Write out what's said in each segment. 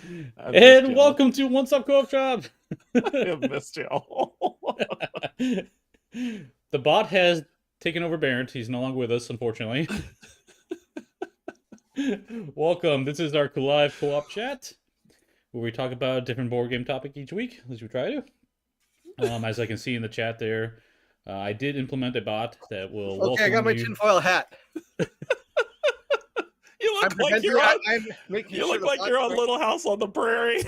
And welcome to One Stop Co-op. I missed y'all. The bot has taken over Bairnt. He's no longer with us, unfortunately. Welcome. This is our live co-op chat, where we talk about a different board game topic each week, as we try to. As I can see in the chat there, I did implement a bot that will welcome I got my you. tinfoil hat. You look like you're on Little House on the Prairie.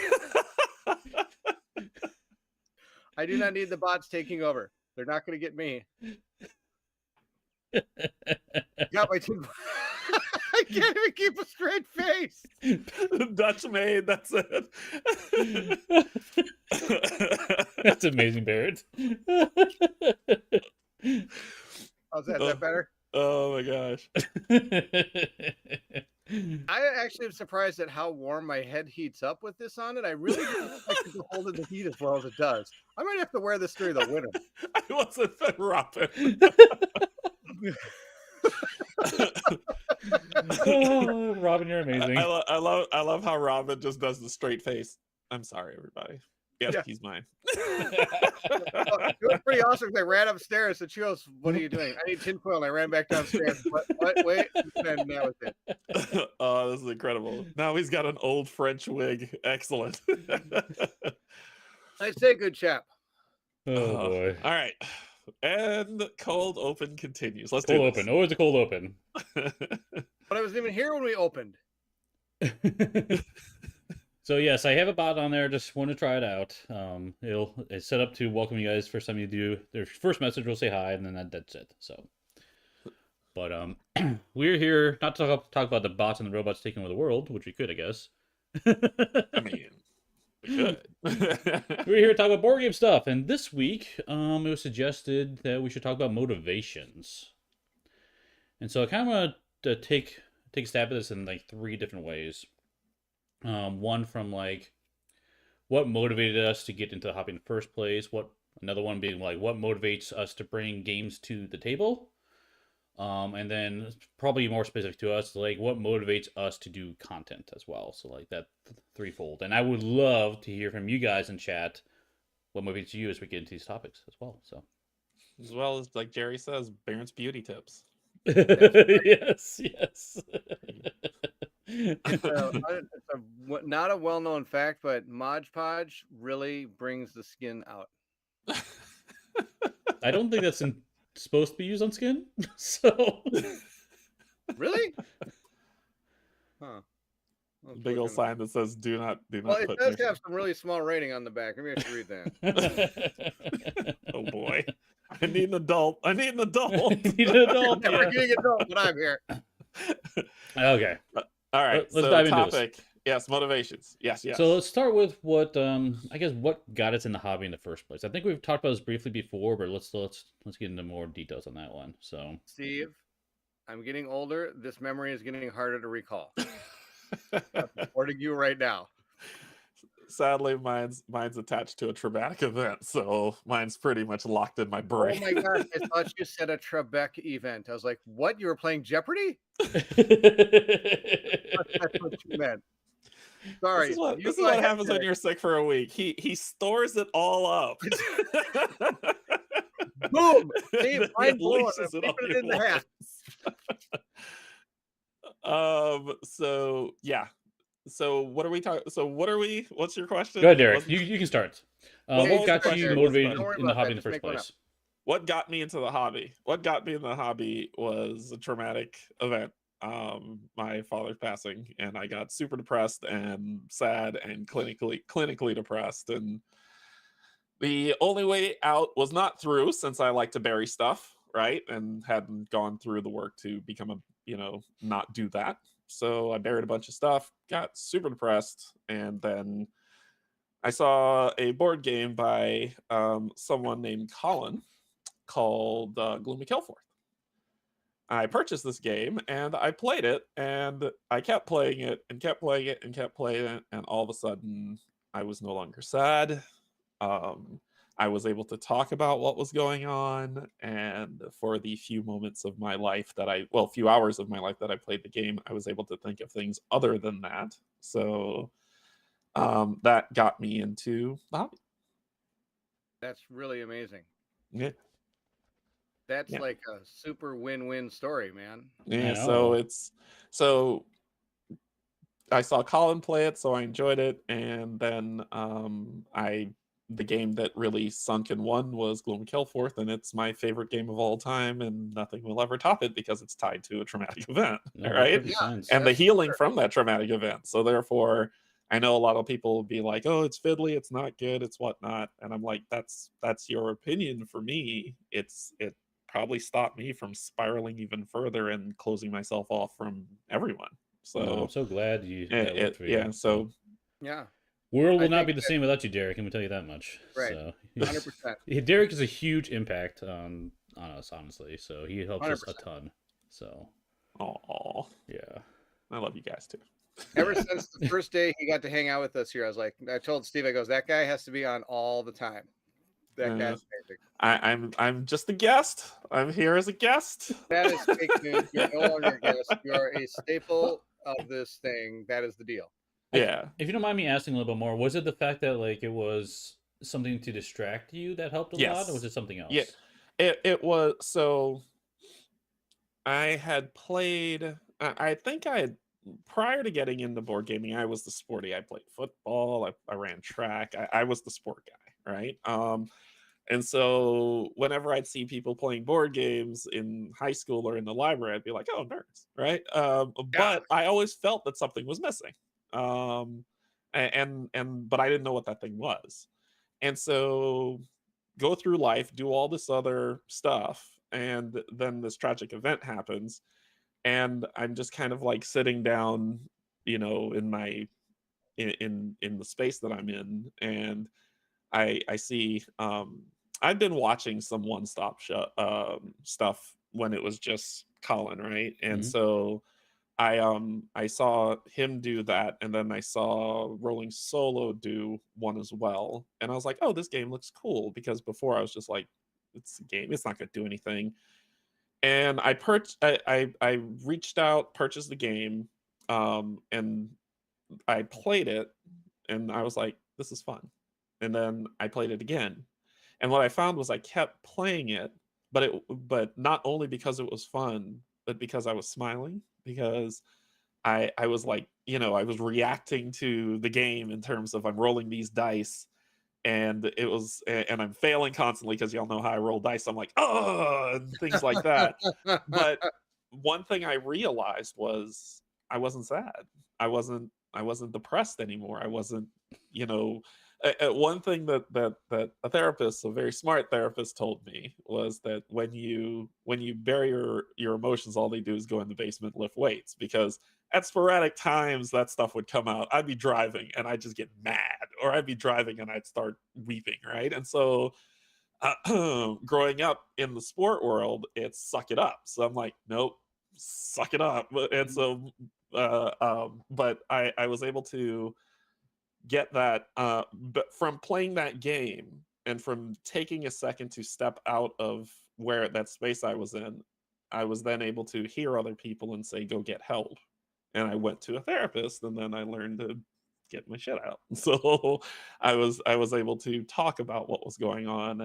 I do not need the bots taking over. They're not going to get me. Got my tinfoil. I can't even keep a straight face. Dutch made. That's it. That's amazing, Barrett. How's that? Is that better? Oh my gosh. I actually am surprised at how warm my head heats up with this on it. I really don't think I can hold in the heat as well as it does. I might have to wear this during the winter. I wasn't Robin. Oh, Robin, you're amazing. I love how Robin just does the straight face. I'm sorry, everybody. Yes, yeah. He's mine. It was pretty awesome because I ran upstairs and she goes, "What are you doing?" I need tinfoil. And I ran back downstairs. What? Wait. And then that was it. Oh, this is incredible. Now he's got an old French wig. Excellent. I'd say good chap. Oh, boy. All right. And cold open continues. Let's cold do open. Always a cold open. But I wasn't even here when we opened. So yes, I have a bot on there. Just want to try it out. It's set up to welcome you guys. For some of you do their first message, will say hi, and then that's it. So, but we're here not to talk about the bots and the robots taking over the world, which we could, I guess. I mean, we could. We're here to talk about board game stuff, and this week, it was suggested that we should talk about motivations. And so I kind of want to take a stab at this in like 3 different ways. One from like what motivated us to get into the hobby in the first place. Another one being like what motivates us to bring games to the table. And then probably more specific to us, like what motivates us to do content as well. So like that threefold. And I would love to hear from you guys in chat what motivates you as we get into these topics as well. So as well as like Jerry says, Bairnt's beauty tips. Yes. It's not a well-known fact, but Mod Podge really brings the skin out. I don't think that's supposed to be used on skin. So really? Huh. Big old sign that says "Do not." Well, it does have some really small rating on the back. Maybe I should read that. Oh boy, I need an adult. I need an adult. We're getting adult, but I'm here. Okay. All right. Let's dive into this. Yes, motivations. Yes. So let's start with what what got us in the hobby in the first place. I think we've talked about this briefly before, but let's get into more details on that one. So Steve, I'm getting older. This memory is getting harder to recall. I'm supporting you right now. Sadly, mine's attached to a traumatic event, so mine's pretty much locked in my brain. Oh my gosh, I thought you said a Trebek event. I was like, what? You were playing Jeopardy? That's what you meant. Sorry. This is what happens when you're sick for a week. He stores it all up. Boom! See, mind blown. Keep it in the hat. So yeah. So what are we talking? What's your question? Go ahead, Derek. You can start. What got you motivated in the hobby in the first place? What got me into the hobby? What got me in the hobby was a traumatic event. My father's passing, and I got super depressed and sad and clinically depressed. And the only way out was not through, since I like to bury stuff, right? And hadn't gone through the work to become not do that. So I buried a bunch of stuff, got super depressed, and then I saw a board game by someone named Colin called Gloomy Killforth. I purchased this game and I played it, and I kept playing it and kept playing it and kept playing it, and all of a sudden I was no longer sad. I was able to talk about what was going on, and for the few moments of my life few hours of my life that I played the game, I was able to think of things other than that. So that got me into the hobby. That's really amazing. Yeah. That's Yeah. like a super win-win story, man. Yeah. know. So I saw Colin play it, so I enjoyed it, and then the game that really sunk and won was Gloom Killforth, and it's my favorite game of all time, and nothing will ever top it because it's tied to a traumatic event, No, makes right? perfect Yeah, sense. And the that's healing fair. from that traumatic event. So therefore, I know a lot of people will be like, "Oh, it's fiddly, it's not good, it's whatnot," and I'm like, "That's your opinion. For me, it probably stopped me from spiraling even further and closing myself off from everyone." No, I'm So so glad that worked for you. yeah, so Yeah, World I will not think be the same without you, Derek. Let me tell you that much. right. So, 100%. Derek is a huge impact on us, honestly. So he helps us a 100%. ton. So, oh, yeah. I love you guys too. Ever since the first day he got to hang out with us here, I told Steve, I goes, that guy has to be on all the time. That Uh, guy's amazing. I'm just a guest. I'm here as a guest. That is fake news. You're no longer a guest. You are a staple of this thing. That is the deal. Yeah. If you don't mind me asking a little bit more, was it the fact that like it was something to distract you that helped a lot, or was Yes. it something Yeah. else? It was so I had played I think I had prior to getting into board gaming, I was the sporty. I played football, I ran track. I was the sport guy, right? And so whenever I'd see people playing board games in high school or in the library, I'd be like, "Oh, nerds," right? Yeah. But I always felt that something was missing, but I didn't know what that thing was. And so go through life, do all this other stuff, and then this tragic event happens, and I'm just kind of like sitting down, in my in the space that I'm in, and I see I've been watching some one stop stuff when it was just Colin, right? And Mhm. so I saw him do that, and then I saw Rolling Solo do one as well, and I was like, oh, this game looks cool, because before I was just like, it's a game, it's not gonna do anything. And I reached out, purchased the game, and I played it, and I was like, this is fun. And then I played it again. And what I found was I kept playing it, but not only because it was fun, but because I was smiling, because I was like, I was reacting to the game in terms of I'm rolling these dice, and and I'm failing constantly because y'all know how I roll dice. I'm like, oh, and things like that. But one thing I realized was I wasn't sad. I wasn't depressed anymore. I wasn't, you know. One thing that a therapist, a very smart therapist, told me was that when you bury your emotions, all they do is go in the basement and lift weights, because at sporadic times that stuff would come out. I'd be driving and I'd just get mad, or I'd be driving and I'd start weeping, right? And so growing up in the sport world, it's suck it up. So I'm like, nope, suck it up. And so, but I was able to get that, but from playing that game and from taking a second to step out of where that space I was in, I was then able to hear other people and say, go get help. And I went to a therapist, and then I learned to get my shit out. So I was able to talk about what was going on,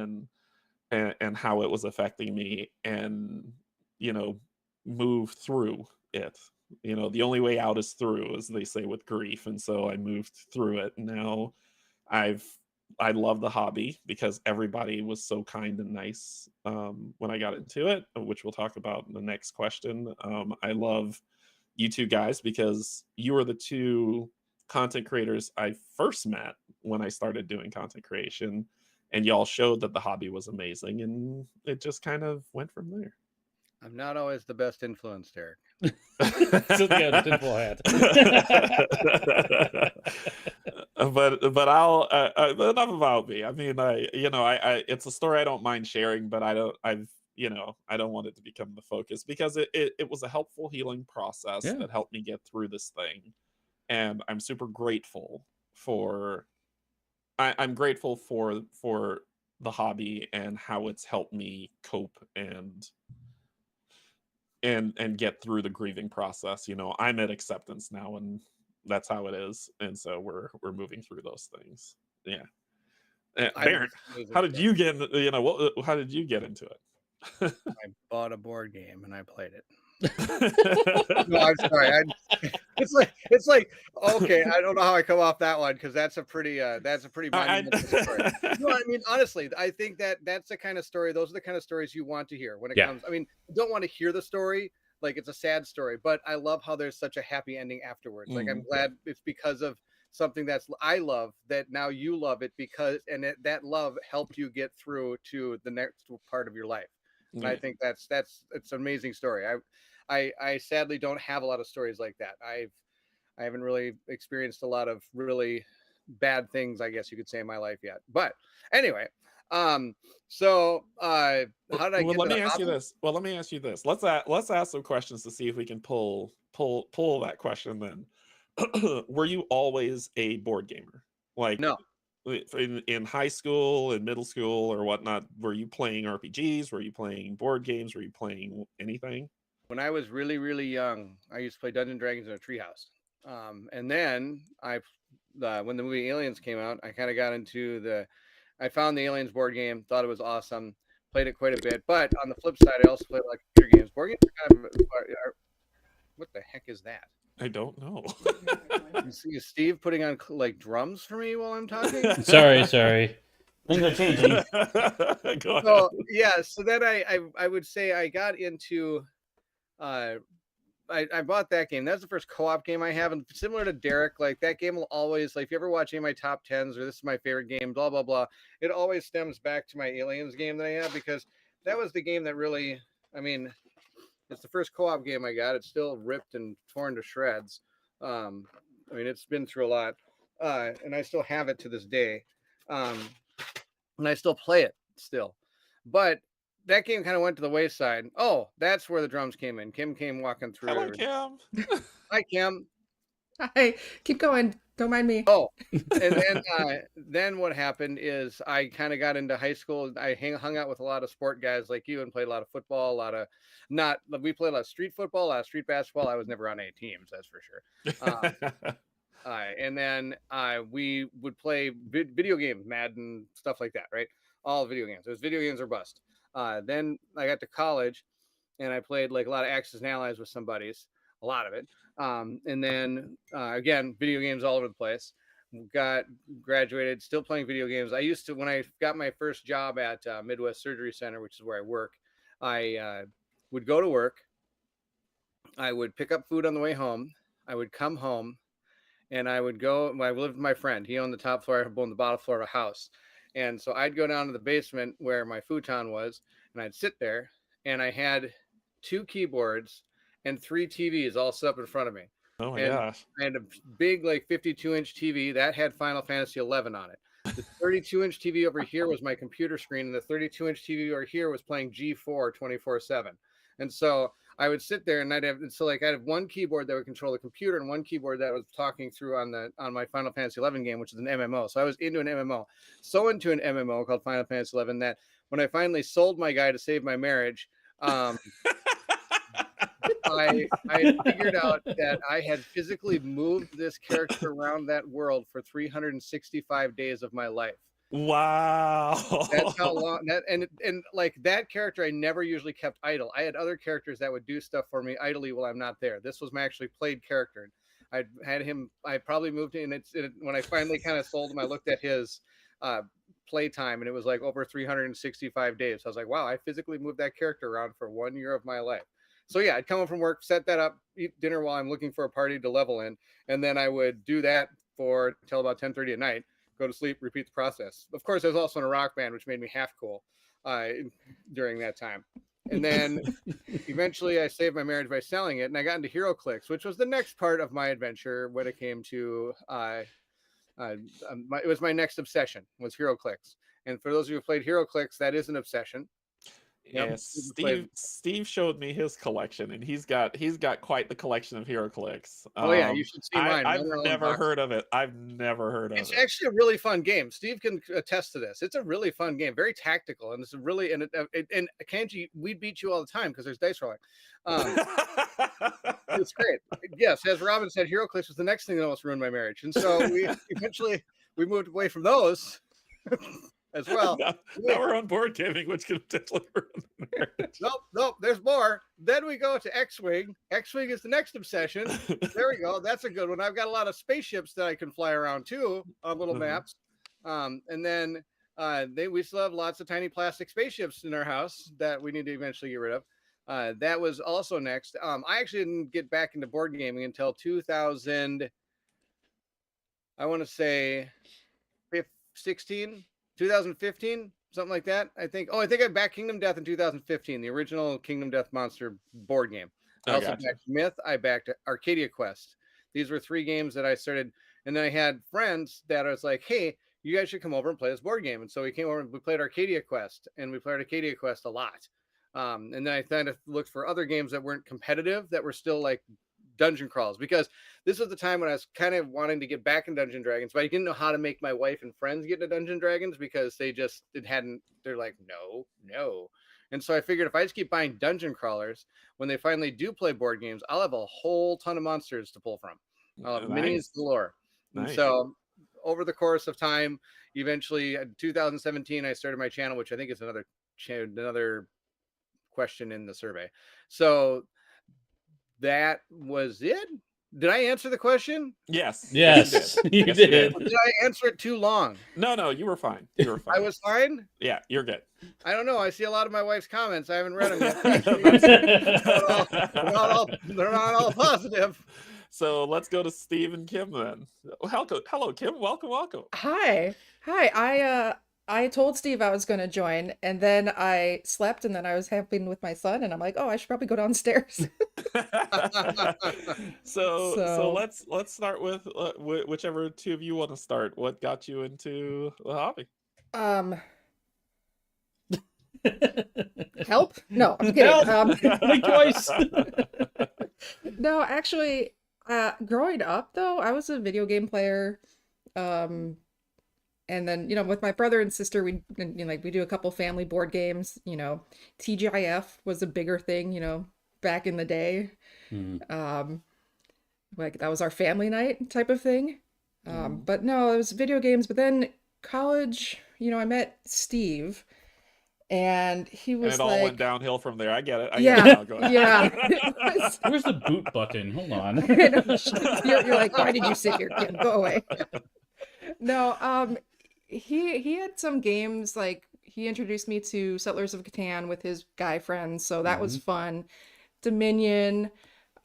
and how it was affecting me, and you know move through it. The only way out is through, as they say with grief. And so I moved through it. And now i've I love the hobby because everybody was so kind and nice, when I got into it, which we'll talk about in the next question. I love you two guys because you were the two content creators I first met when I started doing content creation, and y'all showed that the hobby was amazing, and it just kind of went from there. I'm not always the best influence, Derek. Still got a tinfoil hat. but I'll enough about me. I mean, it's a story I don't mind sharing, but I don't want it to become the focus, because it was a helpful healing process Yeah. that helped me get through this thing. And I'm super grateful for I'm grateful for the hobby and how it's helped me cope and get through the grieving process. I'm at acceptance now, and that's how it is, and so we're moving through those things. Yeah. I Bairnt, how did you get? How did you get into it? I bought a board game and I played it. No, I'm sorry. It's like okay. I don't know how I come off that one because that's a pretty monumental story. No, I mean honestly, I think that's the kind of story. Those are the kind of stories you want to hear when it Yeah. comes. I mean, you don't want to hear the story like it's a sad story, but I love how there's such a happy ending afterwards. Like I'm glad it's because of something that's I love that now you love it because that love helped you get through to the next part of your life. And I think it's an amazing story. I sadly don't have a lot of stories like that. I haven't really experienced a lot of really bad things, I guess you could say, in my life yet. But anyway, so how did I get? Let me ask you this. Well, let me ask you this. Let's ask some questions to see if we can pull that question. Then, were you always a board gamer? Like No. In high school and middle school or whatnot, were you playing RPGs? Were you playing board games? Were you playing anything? When I was really, really young, I used to play Dungeons and Dragons in a treehouse. And then when the movie Aliens came out, I kind of got into I found the Aliens board game, thought it was awesome, played it quite a bit. But on the flip side, I also played a lot of computer games. Board games are kind of, what the heck is that? I don't know. You see Steve putting on like drums for me while I'm talking? Sorry. Things are changing. So yeah, so then I would say I got into I bought that game. That's the first co-op game I have, and similar to Derrick, like that game will always like if you ever watch any of my top 10s or this is my favorite game, blah blah blah. It always stems back to my Aliens game that I have because that was the game that really, I mean, it's the first co-op game I got. It's still ripped and torn to shreds. I mean, it's been through a lot, and I still have it to this day, and I still play it still, but that game kind of went to the wayside. Oh, that's where the drums came in. Kim came walking through. Hello, Kim. Hi, Kim. Hi. Keep going. Don't mind me. Oh, and then what happened is I kind of got into high school. I hung out with a lot of sport guys like you and played a lot of football, we played a lot of street football, a lot of street basketball. I was never on any teams, that's for sure. And then we would play video games, Madden, stuff like that, right? All video games. It was video games or bust. Then I got to college and I played like a lot of Axis and Allies with some buddies, a lot of it. And then again, video games all over the place. Got graduated, still playing video games. I used to, when I got my first job at Midwest Surgery Center, which is where I work, I would go to work. I would pick up food on the way home. I would come home and I would go, I lived with my friend. He owned the top floor, I owned the bottom floor of a house. And so I'd go down to the basement where my futon was, and I'd sit there, and I had 2 keyboards and 3 TVs all set up in front of me. Oh my gosh. I had a big, like 52-inch TV that had Final Fantasy 11 on it. The 32-inch TV over here was my computer screen, and the 32-inch TV over here was playing G4 24/7. And so I would sit there and I'd have one keyboard that would control the computer and one keyboard that was talking through on my Final Fantasy 11 game, which is an MMO. So I was into an MMO, so into an MMO called Final Fantasy 11 that when I finally sold my guy to save my marriage, I figured out that I had physically moved this character around that world for 365 days of my life. Wow. That's how long that and like that character I never usually kept idle. I had other characters that would do stuff for me idly while I'm not there. This was my actually played character. I had him, I probably moved in when I finally kind of sold him, I looked at his playtime and it was like over 365 days. So I was like, wow, I physically moved that character around for 1 year of my life. So yeah, I'd come home from work, set that up, eat dinner while I'm looking for a party to level in, and then I would do that until about 10:30 at night. Go to sleep, repeat the process. Of course, I was also in a rock band, which made me half cool during that time. And then eventually I saved my marriage by selling it, and I got into HeroClix, which was the next part of my adventure when it came to it was my next obsession was HeroClix. And for those of you who played HeroClix, that is an obsession. Yep. Yeah, Steve showed me his collection, and he's got quite the collection of HeroClix. Oh yeah, you should see mine. I've Mine are all never unboxed. heard of it. I've never heard of It's it. actually a really fun game. Steve can attest to this. It's a really fun game, very tactical, and it's a really and Kanji, we beat you all the time because there's dice rolling. It's great. Yes, as Robin said, HeroClix was the next thing that almost ruined my marriage, and so we eventually we moved away from those as well. now we're on board gaming, which can potentially ruin the marriage. Nope. There's more. Then we go to X-Wing. X-Wing is the next obsession. There we go. That's a good one. I've got a lot of spaceships that I can fly around too on little maps. And then we still have lots of tiny plastic spaceships in our house that we need to eventually get rid of. That was also next. I actually didn't get back into board gaming until 2000. I want to say 2015, something like that. I think I backed Kingdom Death in 2015, the original Kingdom Death Monster board game. I also backed Myth. I backed Arcadia Quest. These were 3 games that I started, and then I had friends that I was like, hey, you guys should come over and play this board game. And so we came over and we played Arcadia Quest, and we played Arcadia Quest a lot. And then I kind of looked for other games that weren't competitive, that were still like dungeon crawls, because this was the time when I was kind of wanting to get back in Dungeon Dragons, but I didn't know how to make my wife and friends get into Dungeon Dragons because they're like, no. And so I figured if I just keep buying dungeon crawlers, when they finally do play board games, I'll have a whole ton of monsters to pull from. I'll have minis galore. Nice. And so over the course of time, eventually 2017, I started my channel, which I think is another question in the survey. So that was it. Did I answer the question? Yes. Yes, you did. Did I answer it too long? No, you were fine. You were fine. I was fine? Yeah, you're good. I don't know. I see a lot of my wife's comments. I haven't read them yet. They're not all positive. So let's go to Steve and Kim then. Hello, Kim. Welcome. Hi. I told Steve I was going to join, and then I slept, and then I was having with my son, and I'm like, oh, I should probably go downstairs. So let's start with whichever two of you want to start. What got you into the hobby? Help? No, I'm kidding. Make choice. No, actually, growing up though, I was a video game player. And then, with my brother and sister, we do a couple family board games. TGIF was a bigger thing, back in the day. Like that was our family night type of thing. But no, it was video games. But then college, I met Steve, and he was and it all went downhill from there. I get it. Yeah. Where's the boot button? Hold on. You're like, why did you sit here, Kim? Go away. No, he had some games, like he introduced me to Settlers of Catan with his guy friends, so that was fun. Dominion,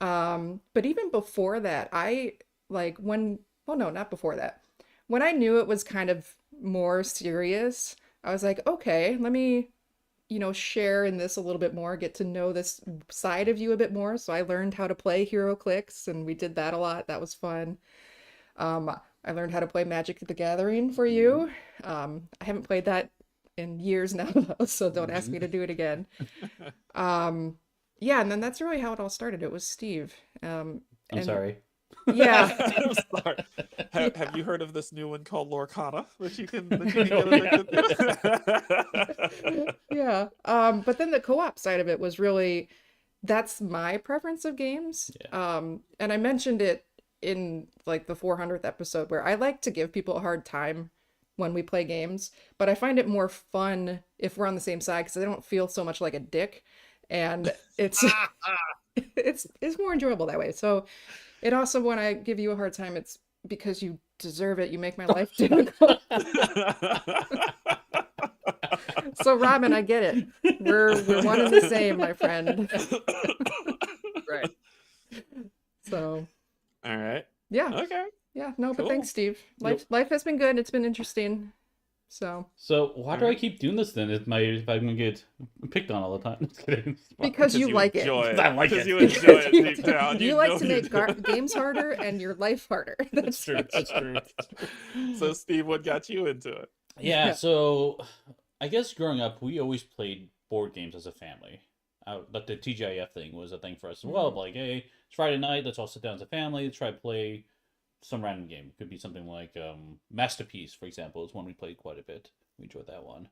but even before that, not before that. When I knew it was kind of more serious, I was like, okay, let me, share in this a little bit more, get to know this side of you a bit more. So I learned how to play HeroClix, and we did that a lot. That was fun. I learned how to play Magic the Gathering for you. I haven't played that in years now, though, so don't ask me to do it again. Yeah, and then that's really how it all started. It was Steve. I'm sorry. Yeah. I'm sorry. Have you heard of this new one called Lorcana that you can get addicted to? Yeah. But then the co-op side of it was really, that's my preference of games. Yeah. And I mentioned it in like the 400th episode, where I like to give people a hard time when we play games, but I find it more fun if we're on the same side, because I don't feel so much like a dick, and it's it's more enjoyable that way. So it also, when I give you a hard time, it's because you deserve it. You make my life difficult. So Robin, I get it. We're one and the same, my friend. Right. So all right. Yeah. Okay. Yeah. No, but Cool. thanks, Steve. Life has been good. It's been interesting. So why do I keep doing this then? If I'm gonna get picked on all the time? Just kidding. Because you like it. I like it. You enjoy it deep down. You like to make games harder and your life harder. That's true. That's true. So Steve, what got you into it? Yeah. So I guess growing up, we always played board games as a family. Like the TGIF thing was a thing for us as well. Like, hey, it's Friday night, let's all sit down as a family, let's try to play some random game. It could be something like Masterpiece, for example, is one we played quite a bit. We enjoyed that one.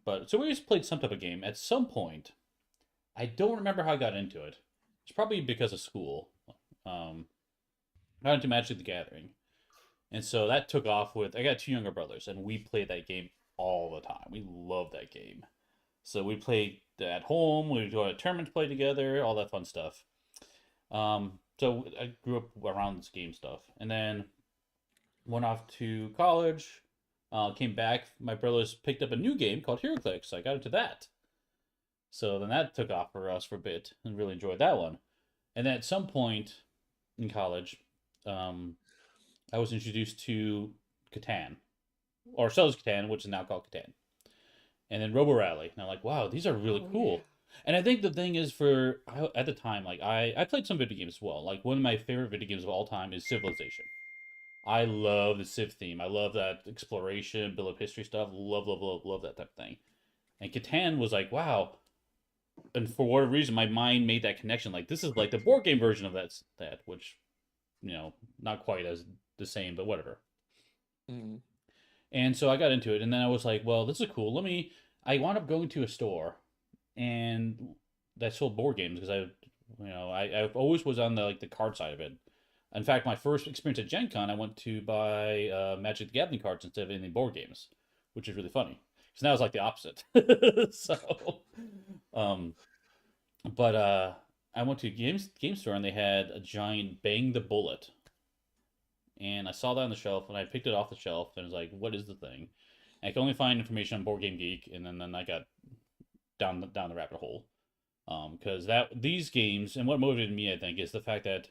But so we just played some type of game. At some point, I don't remember how I got into it. It's probably because of school. I got into Magic the Gathering. And so that took off with, I got 2 younger brothers, and we played that game all the time. We loved that game. So we played at home, we would go to a tournament to play together, all that fun stuff. So I grew up around this game stuff. And then went off to college, came back. My brothers picked up a new game called HeroClix, so I got into that. So then that took off for us for a bit, and really enjoyed that one. And then at some point in college, I was introduced to Catan, or Settlers Catan, which is now called Catan, and then Robo Rally. And I'm like, wow, these are really cool. Yeah. And I think the thing is, at the time, like I played some video games as well. Like one of my favorite video games of all time is Civilization. I love the Civ theme. I love that exploration, Bill of History stuff. Love that type of thing. And Catan was like, wow. And for whatever reason, my mind made that connection. Like, this is like the board game version of that, which, not quite as the same, but whatever. Mm. And so I got into it, and then I was like, well, this is cool. I wound up going to a store and that sold board games because I always was on the card side of it. In fact, my first experience at Gen Con, I went to buy Magic the Gathering cards instead of any board games, which is really funny. So now it's like the opposite. But I went to a game store, and they had a giant Bang the Bullet. And I saw that on the shelf, and I picked it off the shelf, and was like, what is the thing? And I could only find information on Board Game Geek, and then I got down the rabbit hole. Because these games, and what motivated me, I think, is the fact that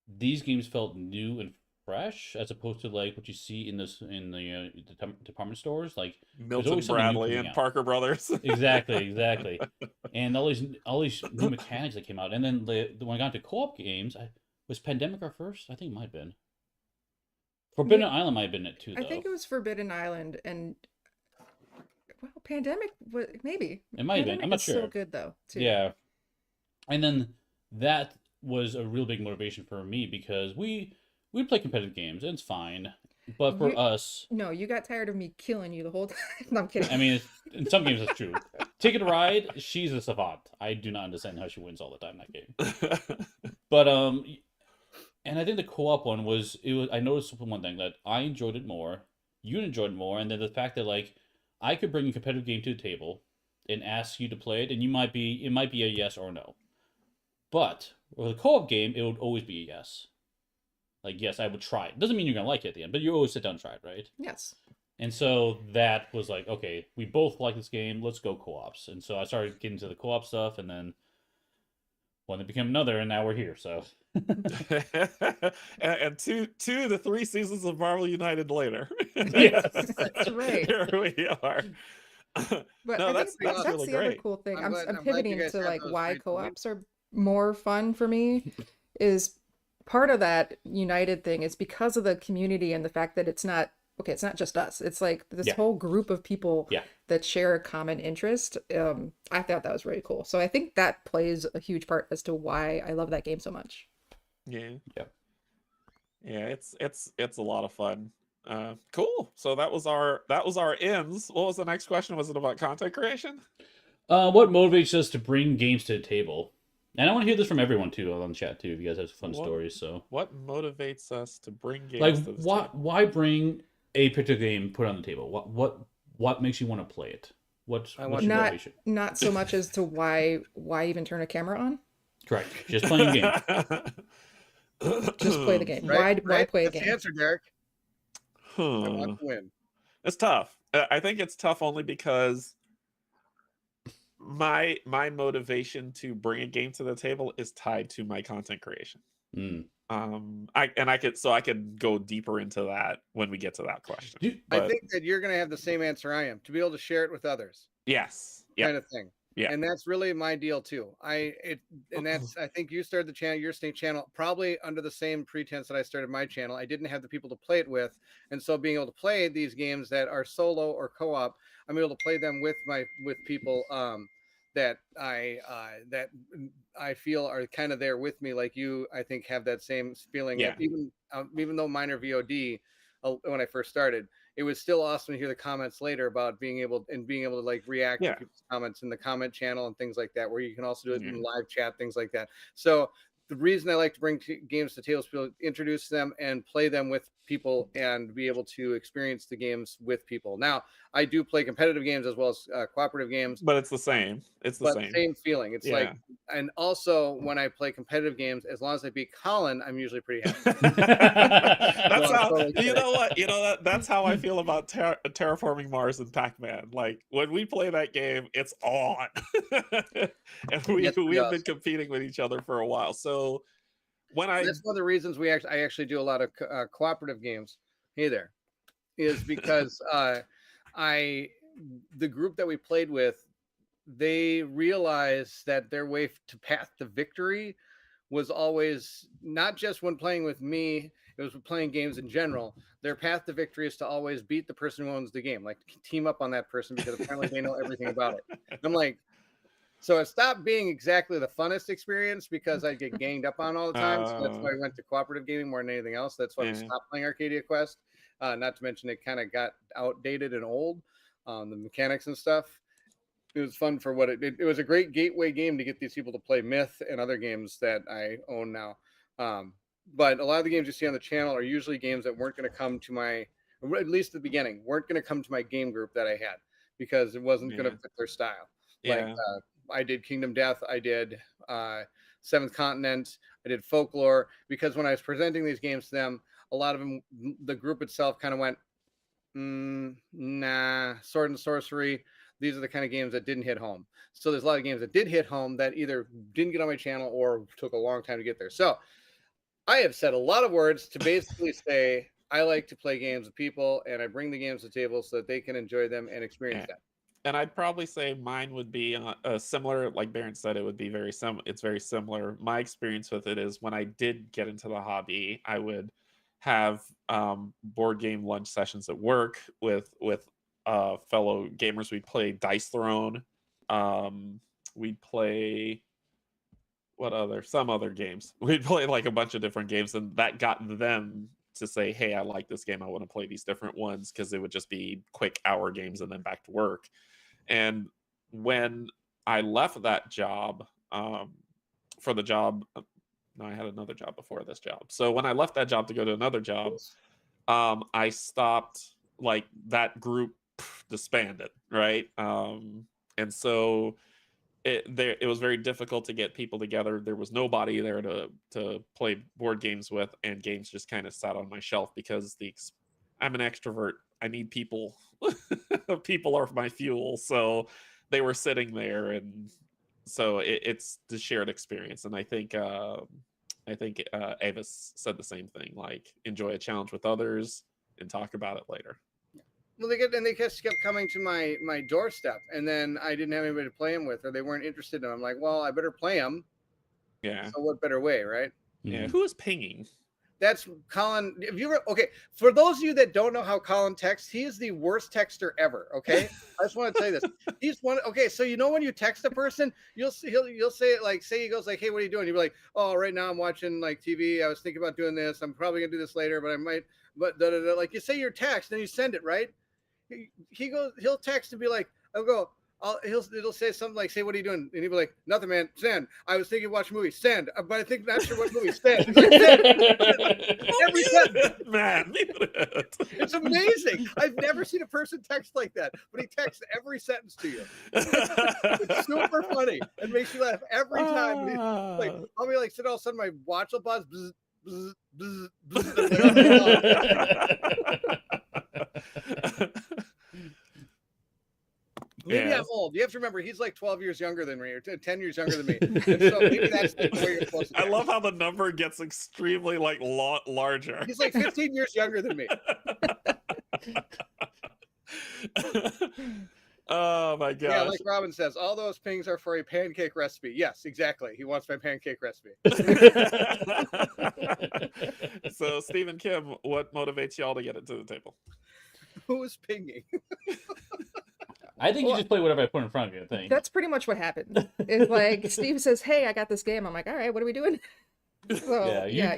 these games felt new and fresh, as opposed to like what you see in the department stores, like Milton Bradley and Parker Brothers. Exactly. And all these new mechanics that came out, and then when I got into co-op games, was Pandemic our first? I think it might have been. Forbidden Island might have been it too, though. I think it was Forbidden Island, and Pandemic was maybe. It might have been. I'm not sure. So good though, too. Yeah, and then that was a real big motivation for me because we play competitive games, and it's fine. But for us, no, you got tired of me killing you the whole time. No, I'm kidding. I mean, in some games that's true. Ticket to Ride, she's a savant. I do not understand how she wins all the time in that game. But and I think the co-op one was. I noticed one thing that I enjoyed it more, you enjoyed it more, and then the fact that like I could bring a competitive game to the table and ask you to play it, and it might be a yes or no. But with a co-op game, it would always be a yes. Like, yes, I would try it. Doesn't mean you're going to like it at the end, but you always sit down and try it, right? Yes. And so that was like, okay, we both like this game, let's go co-ops. And so I started getting into the co-op stuff, and then one that became another, and now we're here, so. and two to 3 seasons of Marvel United later. Yes. That's right. Here we are. But no, I that's think really the great. other cool thing. I'm I'm glad pivoting you guys to have like those why great co-ops are more fun for me is part of that United thing is because of the community and the fact that it's not just us. It's like this whole group of people that share a common interest. I thought that was really cool. So I think that plays a huge part as to why I love that game so much. Yeah, it's a lot of fun. Cool. So that was our ends. What was the next question? Was it about content creation? What motivates us to bring games to the table? And I want to hear this from everyone too on the chat too. If you guys have fun stories, so what motivates us to bring games like to the table? Why bring a particular game put on the table? What makes you want to play it? What's your motivation? Not so much as to why even turn a camera on. Correct. Just playing a game. Just play the game. Right, why play a That's game? the answer, Derrick. I want to win. It's tough. I think it's tough only because my motivation to bring a game to the table is tied to my content creation. I could go deeper into that when we get to that question. I think that you're going to have the same answer I am, to be able to share it with others. Yes. Kind of thing. Yeah. And that's really my deal too. I think you started the channel, your state channel, probably under the same pretense that I started my channel. I didn't have the people to play it with, and so being able to play these games that are solo or co-op, I'm able to play them with people that I feel are kind of there with me, like you. I think have that same feeling. Yeah. Even though mine are VOD, when I first started, it was still awesome to hear the comments later about being able to like react to people's comments in the comment channel and things like that, where you can also do it in live chat, things like that. So the reason I like to bring games to tables, people, introduce them and play them with people and be able to experience the games with people. Now, I do play competitive games as well as cooperative games. But it's the same. It's the same feeling. It's like, and also when I play competitive games, as long as I beat Colin, I'm usually pretty happy. That's how, you know what? That's how I feel about Terraforming Mars and Pac-Man. Like when we play that game, it's on. And we have been competing with each other for a while. So that's one of the reasons I actually do a lot of cooperative games. Hey there, is because the group that we played with, they realized that their way to path to victory was always not just when playing with me, it was playing games in general. Their path to victory is to always beat the person who owns the game, like team up on that person because apparently they know everything about it. I'm like, so it stopped being exactly the funnest experience because I get ganged up on all the time. So that's why I went to cooperative gaming more than anything else. That's why we stopped playing Arcadia Quest. Not to mention it kind of got outdated and old, the mechanics and stuff. It was fun for what it was a great gateway game to get these people to play Myth and other games that I own now. But a lot of the games you see on the channel are usually games that weren't going to come to my, at least at the beginning, weren't going to come to my game group that I had because it wasn't going to fit their style. Like I did Kingdom Death, I did Seventh Continent, I did Folklore, because when I was presenting these games to them, a lot of them, the group itself kind of went, nah, Sword and Sorcery. These are the kind of games that didn't hit home. So there's a lot of games that did hit home that either didn't get on my channel or took a long time to get there. So I have said a lot of words to basically say I like to play games with people and I bring the games to the table so that they can enjoy them and experience that. And I'd probably say mine would be similar, like Bairnt said, it would be very similar. It's very similar. My experience with it is when I did get into the hobby, I would have board game lunch sessions at work with fellow gamers. We'd play Dice Throne. We'd play some other games. We'd play like a bunch of different games, and that got them to say, hey, I like this game, I want to play these different ones, because it would just be quick hour games and then back to work. And when I left that job for the job, no, I had another job before this job. So when I left that job to go to another job, I stopped, like that group disbanded, right? And so it was very difficult to get people together. There was nobody there to play board games with, and games just kind of sat on my shelf because I'm an extrovert. I need people. People are my fuel. So they were sitting there, and so it's the shared experience. And I think Avis said the same thing. Like, enjoy a challenge with others and talk about it later. Well, they just kept coming to my doorstep, and then I didn't have anybody to play them with, or they weren't interested in them. I'm like, well, I better play them. Yeah. So what better way, right? Yeah. Who is pinging? That's Colin. For those of you that don't know how Colin texts, he is the worst texter ever. Okay, I just want to tell you this. He's one. Okay, so when you text a person, you'll say it like, say he goes like, "Hey, what are you doing?" You'll be like, "Oh, right now I'm watching like TV. I was thinking about doing this. I'm probably gonna do this later, but I might." But like you say your text, then you send it, right? He'll text and be like, it'll say something like, say, what are you doing? And he'll be like, nothing, man, send. I was thinking watch a movie, send. But I think not sure what movie, send. Like, send. Every sentence. Man, it's amazing. I've never seen a person text like that, but he texts every sentence to you. It's super funny and makes you laugh every time. Like, I'll be like, sit all of a sudden my watch will buzz. Bzz, bzz, bzz, bzz, Maybe I'm old. You have to remember, he's like 12 years younger than me, or 10 years younger than me. And so maybe that's the way you're supposed to. I love how the number gets extremely like larger. He's like 15 years younger than me. Oh my Yeah, gosh. like Robin says, all those pings are for a pancake recipe. Yes, exactly. He wants my pancake recipe. So, Steve and Kim, what motivates y'all to get it to the table? Who's pinging? I think you Well, just play whatever I put in front of you. I think that's pretty much what happens. It's like Steve says, "Hey, I got this game." I'm like, "All right, what are we doing?" So Yeah,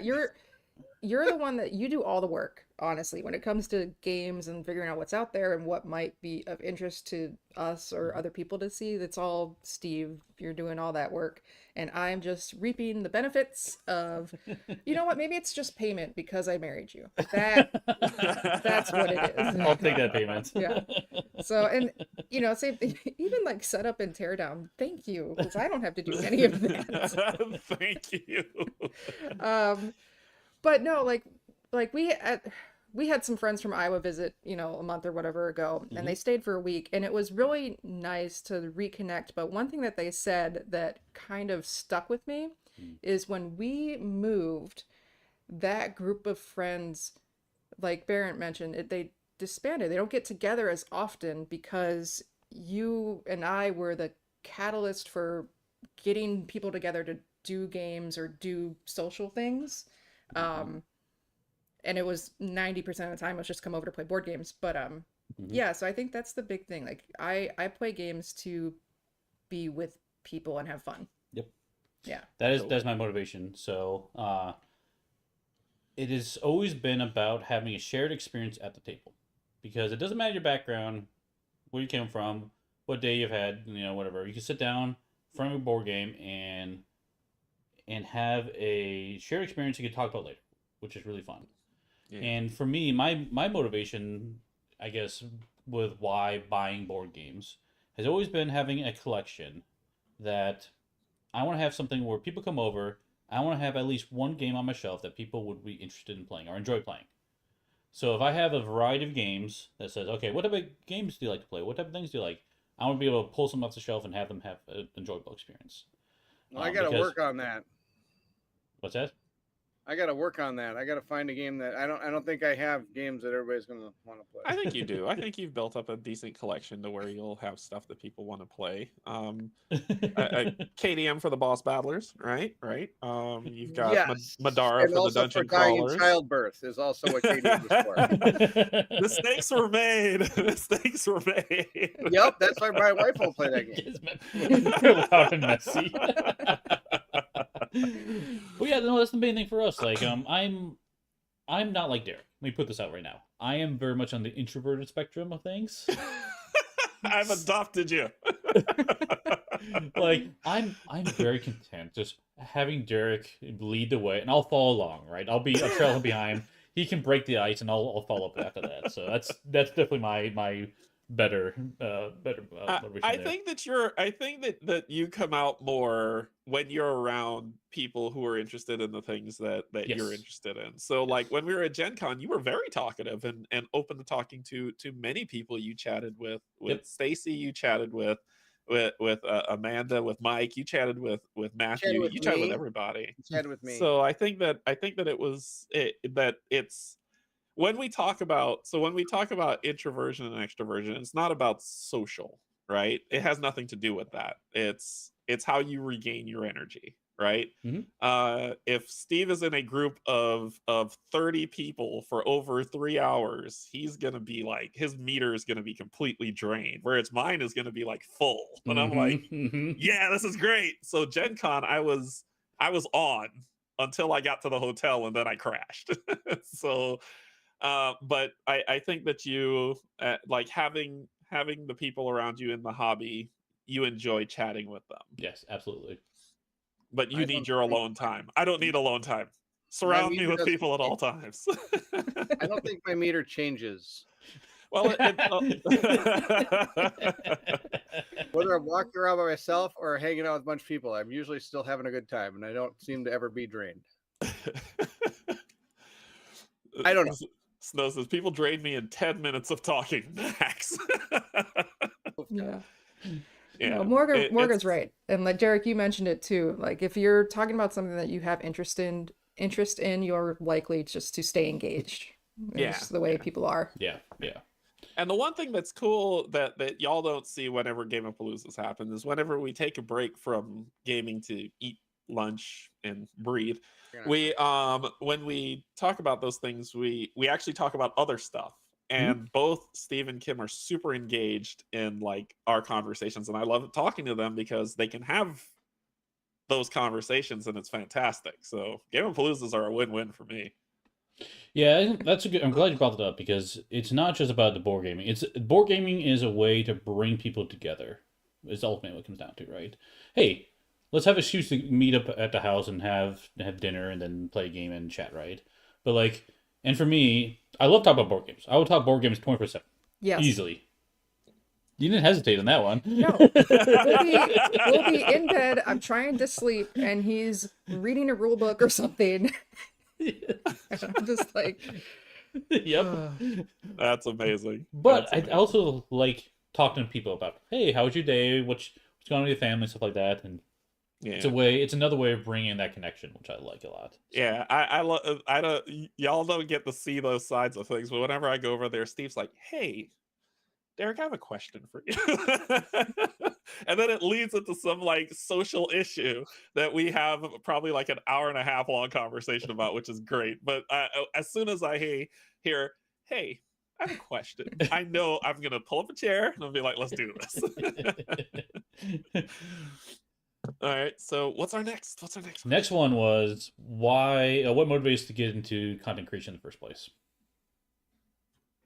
you're the one that you do all the work, honestly, when it comes to games and figuring out what's out there and what might be of interest to us or other people to see. That's all Steve. You're doing all that work, and I'm just reaping the benefits of, you know what? Maybe it's just payment because I married you. That's what it is. I'll take that payment. Yeah. So, and same thing, even like setup and tear down. Thank you, because I don't have to do any of that. Thank you. But no, like we had some friends from Iowa visit, a month or whatever ago, and they stayed for a week, and it was really nice to reconnect. But one thing that they said that kind of stuck with me is when we moved, that group of friends, like Bairnt mentioned, they disbanded. They don't get together as often because you and I were the catalyst for getting people together to do games or do social things. And it was 90% of the time was just come over to play board games. But yeah, so I think that's the big thing. Like I play games to be with people and have fun. Yep. Yeah. That's my motivation. So it has always been about having a shared experience at the table, because it doesn't matter your background, where you came from, what day you've had, whatever. You can sit down in front of a board game and have a shared experience you can talk about later, which is really fun. Yeah. And for me, my motivation, I guess, with why buying board games has always been having a collection that I want to have something where people come over. I want to have at least one game on my shelf that people would be interested in playing or enjoy playing. So if I have a variety of games that says, okay, what type of games do you like to play? What type of things do you like? I want to be able to pull some off the shelf and have them have an enjoyable experience. Well, I got to work on that. What's that? I got to work on that. I got to find a game that I don't think I have games that everybody's going to want to play. I think you do. I think you've built up a decent collection to where you'll have stuff that people want to play. KDM for the boss battlers, right? You've got Madara and for the dungeon crawlers. Childbirth is also what KDM is for. Mistakes were made. Mistakes were made. Yep, that's why my wife won't play that game. Real loud and messy. Well, yeah, no, that's the main thing for us. Like, I'm not like Derrick. Let me put this out right now. I am very much on the introverted spectrum of things. I've adopted you. Like, I'm very content just having Derrick lead the way, and I'll follow along. Right, I'll trail him behind. He can break the ice, and I'll follow up after that. So that's definitely my better motivation. I think that you come out more when you're around people who are interested in the things that Yes. you're interested in. So like when we were at Gen Con, you were very talkative and open to talking to many people. You chatted with Stacy, you chatted with Amanda, with Mike, you chatted with Matthew, you chatted with everybody. You chatted with me. So I think that it's when we talk about introversion and extroversion, it's not about social, right? It has nothing to do with that. It's how you regain your energy, right? If Steve is in a group of 30 people for over 3 hours, he's gonna be like, his meter is gonna be completely drained, whereas mine is gonna be like full. And I'm like, yeah, this is great. So Gen Con, I was on until I got to the hotel, and then I crashed. So but I think that you like having the people around you in the hobby, you enjoy chatting with them. Yes, absolutely. But you need your alone time. I don't need alone time. Surround me with people at all times. I don't think my meter changes. Well, whether I'm walking around by myself or hanging out with a bunch of people, I'm usually still having a good time, and I don't seem to ever be drained. I don't know. Snow says people drain me in 10 minutes of talking max. Yeah. Yeah, no, Morgan's right, and like Derrick, you mentioned it too. Like if you're talking about something that you have interest in, you're likely just to stay engaged. It's the way people are. Yeah. And the one thing that's cool that y'all don't see whenever Game of Paloozas happen is whenever we take a break from gaming to eat lunch and breathe, we when we talk about those things, we actually talk about other stuff. And both Steve and Kim are super engaged in like our conversations, and I love talking to them because they can have those conversations, and it's fantastic. So Game of Paloozas are a win-win for me. Yeah, that's a good. I'm glad you brought it up because it's not just about the board gaming. It's board gaming is a way to bring people together. Is ultimately what it comes down to, right? Hey, let's have a excuse to meet up at the house and have dinner and then play a game and chat, right? But like, and for me, I love talking about board games. I would talk board games 24/7, Yes. easily. You didn't hesitate on that one. No. We'll be in bed. I'm trying to sleep, and he's reading a rule book or something. I'm just like, Yep. That's amazing. But That's I amazing. also like talking to people about, hey, how was your day? What's going on with your family, stuff like that. And Yeah. it's another way of bringing that connection, which I like a lot. So. Yeah, I love. I don't. Y'all don't get to see those sides of things, but whenever I go over there, Steve's like, "Hey, Derrick, I have a question for you," and then it leads into some like social issue that we have probably like an hour and a half long conversation about, which is great. But as soon as I hear, "Hey, I have a question," I know I'm gonna pull up a chair and I'll be like, "Let's do this." All right. So what's our next? Next one was why? What motivates to get into content creation in the first place?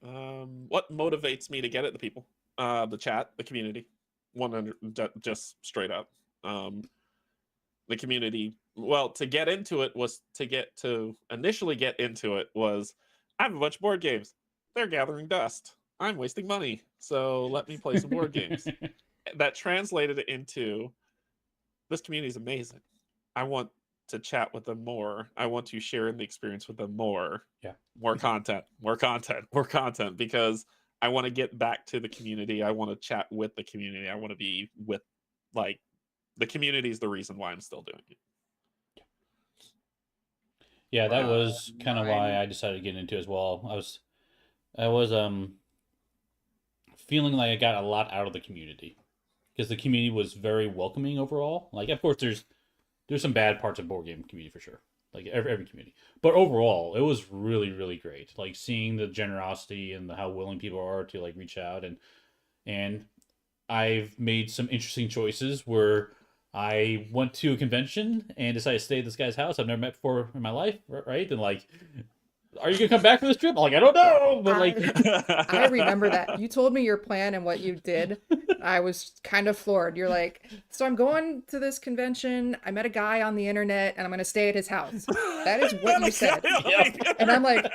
What motivates me to get at the people? The chat, the community, 100, just straight up. The community. Well, to get into it was initially get into it was I have a bunch of board games. They're gathering dust. I'm wasting money, so let me play some board games. That translated into this community is amazing. I want to chat with them more. I want to share in the experience with them more. Yeah. More content, because I want to get back to the community. I want to chat with the community. I want to be with like the community is the reason why I'm still doing it. Yeah, that was kind of why I decided to get into it as well. I was feeling like I got a lot out of the community because the community was very welcoming overall. Like, of course, there's some bad parts of board game community for sure, like every community, but overall, it was really really great. Like seeing the generosity and how willing people are to like reach out and I've made some interesting choices where I went to a convention and decided to stay at this guy's house I've never met before in my life, right? And like, are you gonna come back for this trip? I'm like, I don't know, but like, I remember that. You told me your plan and what you did. I was kind of floored. You're like, so I'm going to this convention. I met a guy on the internet and I'm going to stay at his house. That is what you said. Yep. And I'm like,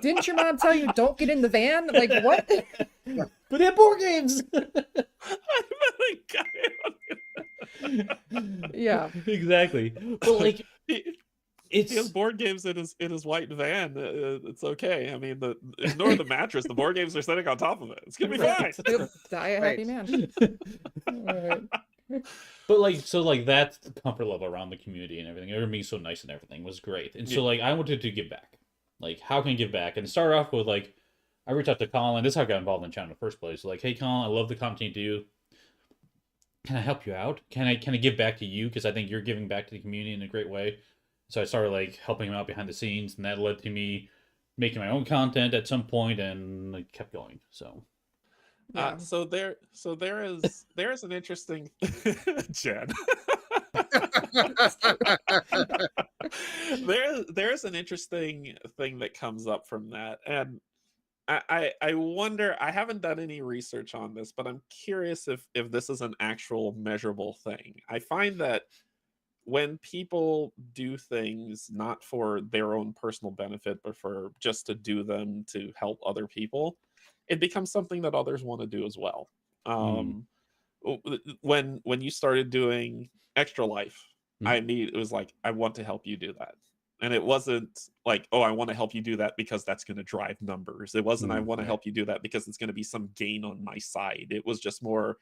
didn't your mom tell you don't get in the van? Like, what? But they have board games. Yeah. Exactly. But like, he has board games in his white van. It's okay. I mean, ignore the mattress. The board games are sitting on top of it. It's gonna be fine. He'll die a happy man. But like, so like that's the comfort level around the community and everything. Everyone being so nice and everything was great. And so like, I wanted to give back. Like, how can I give back? And it started off with like, I reached out to Colin. This is how I got involved in the channel in the first place. Like, hey Colin, I love the content you do. Can I help you out? Can I give back to you? Because I think you're giving back to the community in a great way. So I started like helping him out behind the scenes, and that led to me making my own content at some point, and I kept going. So, so there is an interesting Jen. There's an interesting thing that comes up from that, and I wonder. I haven't done any research on this, but I'm curious if this is an actual measurable thing. I find that when people do things not for their own personal benefit, but for just to do them to help other people, it becomes something that others want to do as well. When you started doing Extra Life, it was like, I want to help you do that. And it wasn't like, oh, I want to help you do that because that's going to drive numbers. It wasn't, I want to help you do that because it's going to be some gain on my side. It was just more,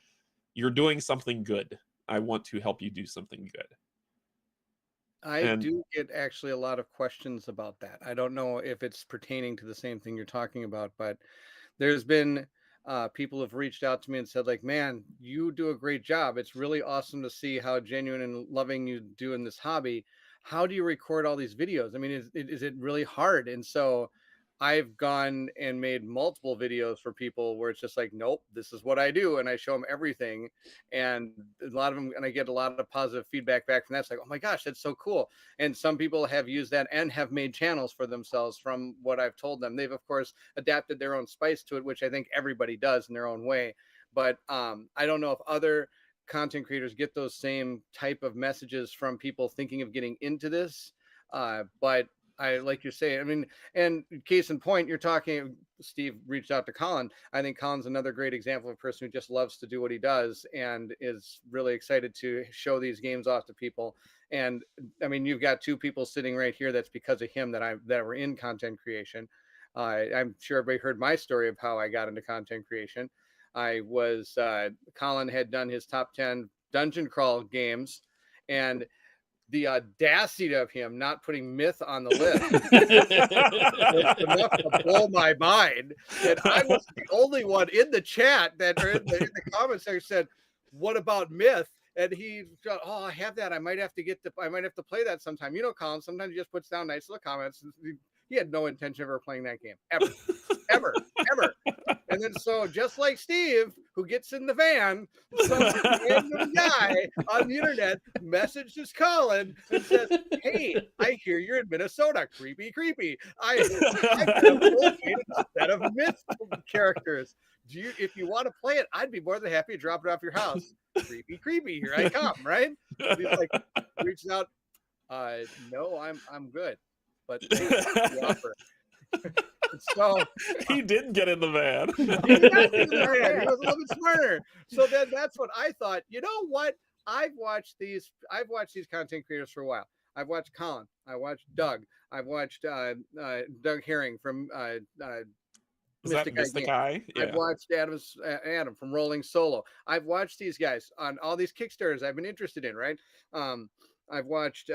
you're doing something good. I want to help you do something good. I do get actually a lot of questions about that. I don't know if it's pertaining to the same thing you're talking about, but there's been people have reached out to me and said, like, man, you do a great job. It's really awesome to see how genuine and loving you do in this hobby. How do you record all these videos? I mean, is it really hard? And so I've gone and made multiple videos for people where it's just like, nope, this is what I do. And I show them everything. And a lot of them, and I get a lot of positive feedback back from that. It's like, oh my gosh, that's so cool. And some people have used that and have made channels for themselves from what I've told them. They've, of course, adapted their own spice to it, which I think everybody does in their own way. But I don't know if other content creators get those same type of messages from people thinking of getting into this. But I, like you say, I mean, and case in point, you're talking, Steve reached out to Colin. I think Colin's another great example of a person who just loves to do what he does and is really excited to show these games off to people. And I mean, you've got two people sitting right here. That's because of him that were in content creation. I'm sure everybody heard my story of how I got into content creation. I was, Colin had done his top 10 dungeon crawl games, and the audacity of him not putting Myth on the list was enough to blow my mind. And I was the only one in the chat that, or in the comments section, said, "What about Myth?" And he thought, "Oh, I have that. I might have to play that sometime." You know, Colin sometimes he just puts down nice little comments. He had no intention of ever playing that game, ever, ever, ever. And then, so just like Steve, who gets in the van, some random guy on the internet messages Colin and says, "Hey, I hear you're in Minnesota. Creepy, creepy. I've located a set of Myth characters. If you want to play it, I'd be more than happy to drop it off your house. Creepy, creepy. Here I come." Right? And he's like, reaches out. No, I'm good. But thanks for the offer. So he didn't get in the van. He was a little bit smarter. So then that's what I thought. You know what? I've watched these content creators for a while. I've watched Colin. I watched Doug. I've watched Doug Herring from Mystic Eye? Yeah. I've watched Adam from Rolling Solo. I've watched these guys on all these Kickstarters I've been interested in, right? I've watched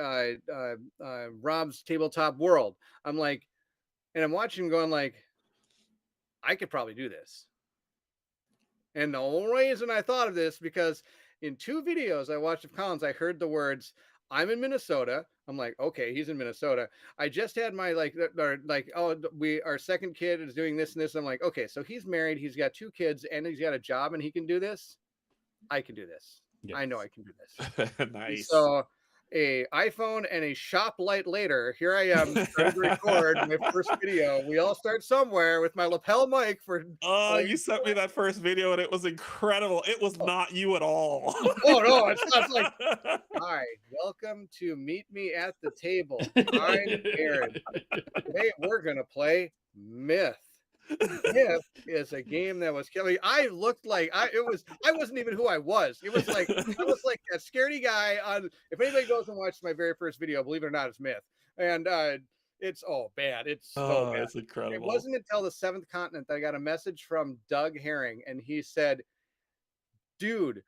Rob's Tabletop World. I'm like, and I'm watching him going like, I could probably do this. And the only reason I thought of this, because in 2 videos I watched of Colin's, I heard the words, "I'm in Minnesota." I'm like, okay, he's in Minnesota. I just had my our second kid is doing this and this. I'm like, okay, so he's married, he's got 2 kids, and he's got a job, and he can do this. I can do this. Yes. I know I can do this. Nice. So a iPhone and a shop light later, here I am trying to record my first video. We all start somewhere with my lapel mic for. You sent me that first video and it was incredible. It was not you at all. Oh no, it's like, "Hi, welcome to Meet Me at the Table. I'm Aaron. Today we're gonna play Myth." Myth is a game that was killing. I looked like I wasn't even who I was. It was like I was like a scaredy guy on. If anybody goes and watches my very first video, believe it or not, it's Myth. And it's bad. It's so bad. It's incredible. It wasn't until the 7th continent that I got a message from Doug Herring, and he said, "Dude,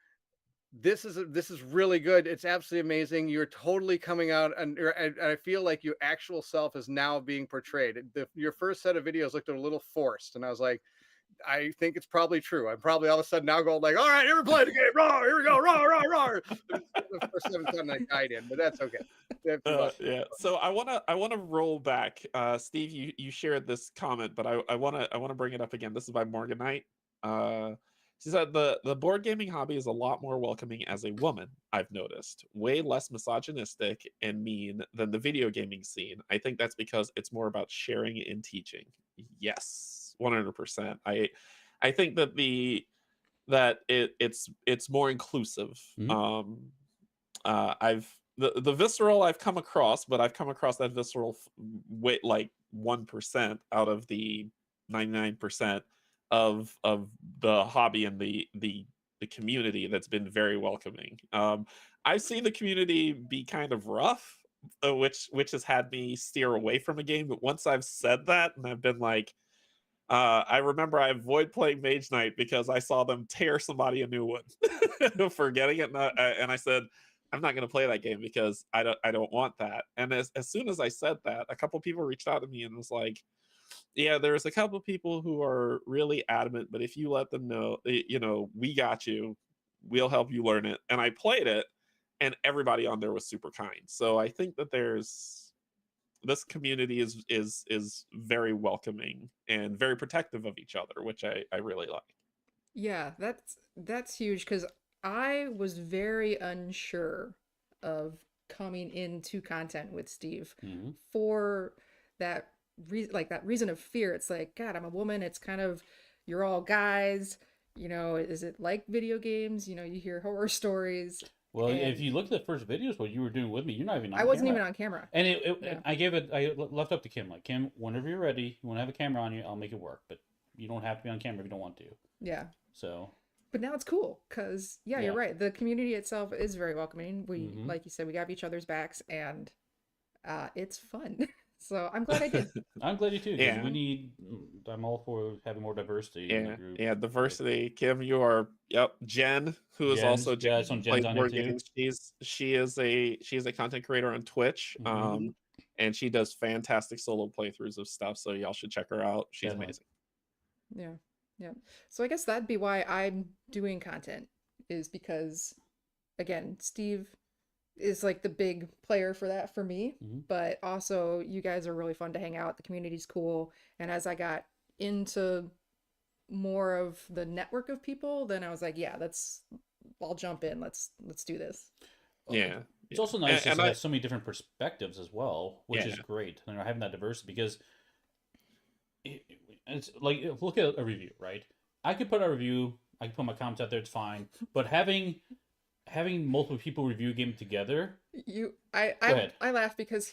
this is really good. It's absolutely amazing. You're totally coming out, and I feel like your actual self is now being portrayed. Your first set of videos looked a little forced," and I was like, I think it's probably true. I'm probably all of a sudden now going like, "All right, ever played the game? Raw, here we go, raw." The first 7 times I died in, but that's okay. Yeah. So I wanna roll back. Steve, you shared this comment, but I wanna bring it up again. This is by Morgan Knight. She said the board gaming hobby is a lot more welcoming as a woman, I've noticed. Way less misogynistic and mean than the video gaming scene. I think that's because it's more about sharing and teaching. Yes, 100%. I think that it's more inclusive. Mm-hmm. The visceral I've come across, but I've come across that visceral way like 1% out of the 99% of the hobby and the community that's been very welcoming. I've seen the community be kind of rough, which has had me steer away from a game. But once I've said that, and I've been like, I remember I avoid playing Mage Knight because I saw them tear somebody a new one for getting it, and I said, I'm not going to play that game because I don't want that. And as soon as I said that, a couple people reached out to me and was like, Yeah, there's a couple people who are really adamant, but if you let them know, we got you, we'll help you learn it. And I played it, and everybody on there was super kind. So I think that this community is very welcoming and very protective of each other, which I really like. Yeah, that's huge because I was very unsure of coming into content with Steve Hmm. for that that reason of fear. It's like, God, I'm a woman. It's kind of you're all guys. Is it like video games? You hear horror stories, Well, if and you look at the first videos, what you were doing with me, you're not even on I wasn't camera. even on camera. And Yeah. I left up to Kim, like, Kim, whenever you're ready, you want to have a camera on you, I'll make it work. But you don't have to be on camera if you don't want to. Yeah. So, But now it's cool because, yeah, Yeah. you're right. The community itself is very welcoming. We, Mhm. like you said, we got each other's backs, and it's fun. So I'm glad I did. I'm glad you too, because Yeah. I'm all for having more diversity in the Yeah, group. yeah, diversity. Kim, you are, yep. Jen, who is Jen's, also yeah, Jen, some who plays Jen's on here board too. games. She's a content creator on Twitch. Mhm. And she does fantastic solo playthroughs of stuff. So y'all should check her out. She's Definitely. amazing. Yeah. Yeah. So I guess that'd be why I'm doing content, is because, again, Steve is like the big player for that for me, Mhm. but also you guys are really fun to hang out. The community's cool. And as I got into more of the network of people, then I was like, yeah, I'll jump in. Let's do this. Yeah. It's also nice just And to I, have so many different perspectives as well, which is yeah. great. Having that diversity, because it's like, look at a review, right? I could put a review, I could put my comments out there, it's fine. But having multiple people review a game together, Go ahead. I laugh because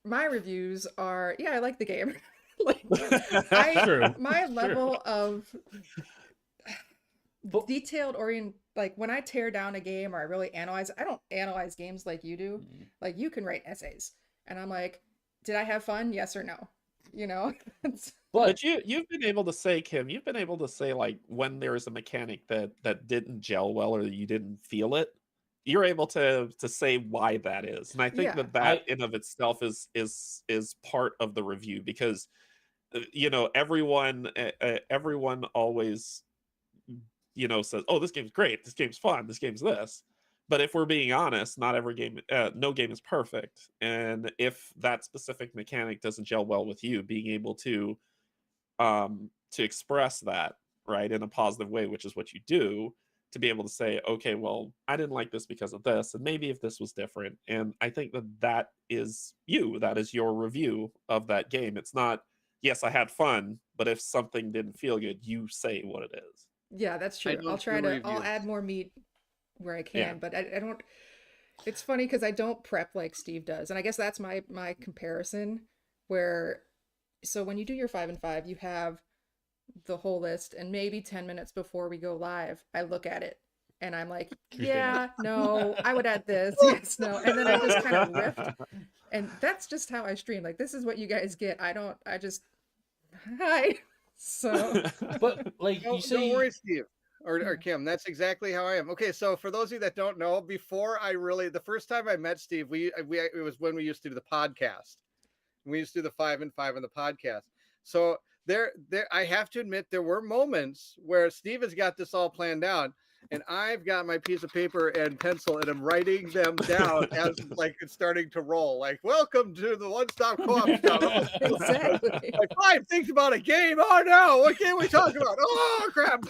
my reviews are, yeah, I like the game. Like True. my True. level of But- detailed like when I tear down a game or I really analyze, I don't analyze games like you do. Like you can write essays and I'm like, did I have fun? Yes or no? But you've been able to say, Kim, you've been able to say, like, when there's a mechanic that didn't gel well or you didn't feel it, you're able to say why that is. And I think Yeah. that in of itself is part of the review, because everyone always says, oh, this game's great, this game's fun, this game's this. But if we're being honest, not every game, no game is perfect. And if that specific mechanic doesn't gel well with you, being able to express that, right, in a positive way, which is what you do, to be able to say, okay, well, I didn't like this because of this, and maybe if this was different. And I think that is that is your review of that game. It's not, yes, I had fun, but if something didn't feel good, you say what it is. Yeah, that's true. don't I'll do add more meat where I can, Yeah. but I don't. It's funny because I don't prep like Steve does, and I guess that's my comparison. So when you do your 5 and 5, you have the whole list, and maybe 10 minutes before we go live, I look at it and I'm like, True yeah, no, I would add this, yes, no, and then I just kind of riff, and that's just how I stream. Like, this is what you guys get. I just hi. So, But like you say, Don't worry, Steve or Kim. That's exactly how I am. Okay, so for those of you that don't know, the first time I met Steve, it was when we used to do the podcast. We used to do the 5 and 5 on the podcast. So there, I have to admit, there were moments where Steve has got this all planned out, and I've got my piece of paper and pencil, and I'm writing them down as like it's starting to roll. Like, welcome to the One Stop Co-op Shop. exactly. Like 5 things about a game. Oh no, what game we talking about? Oh crap.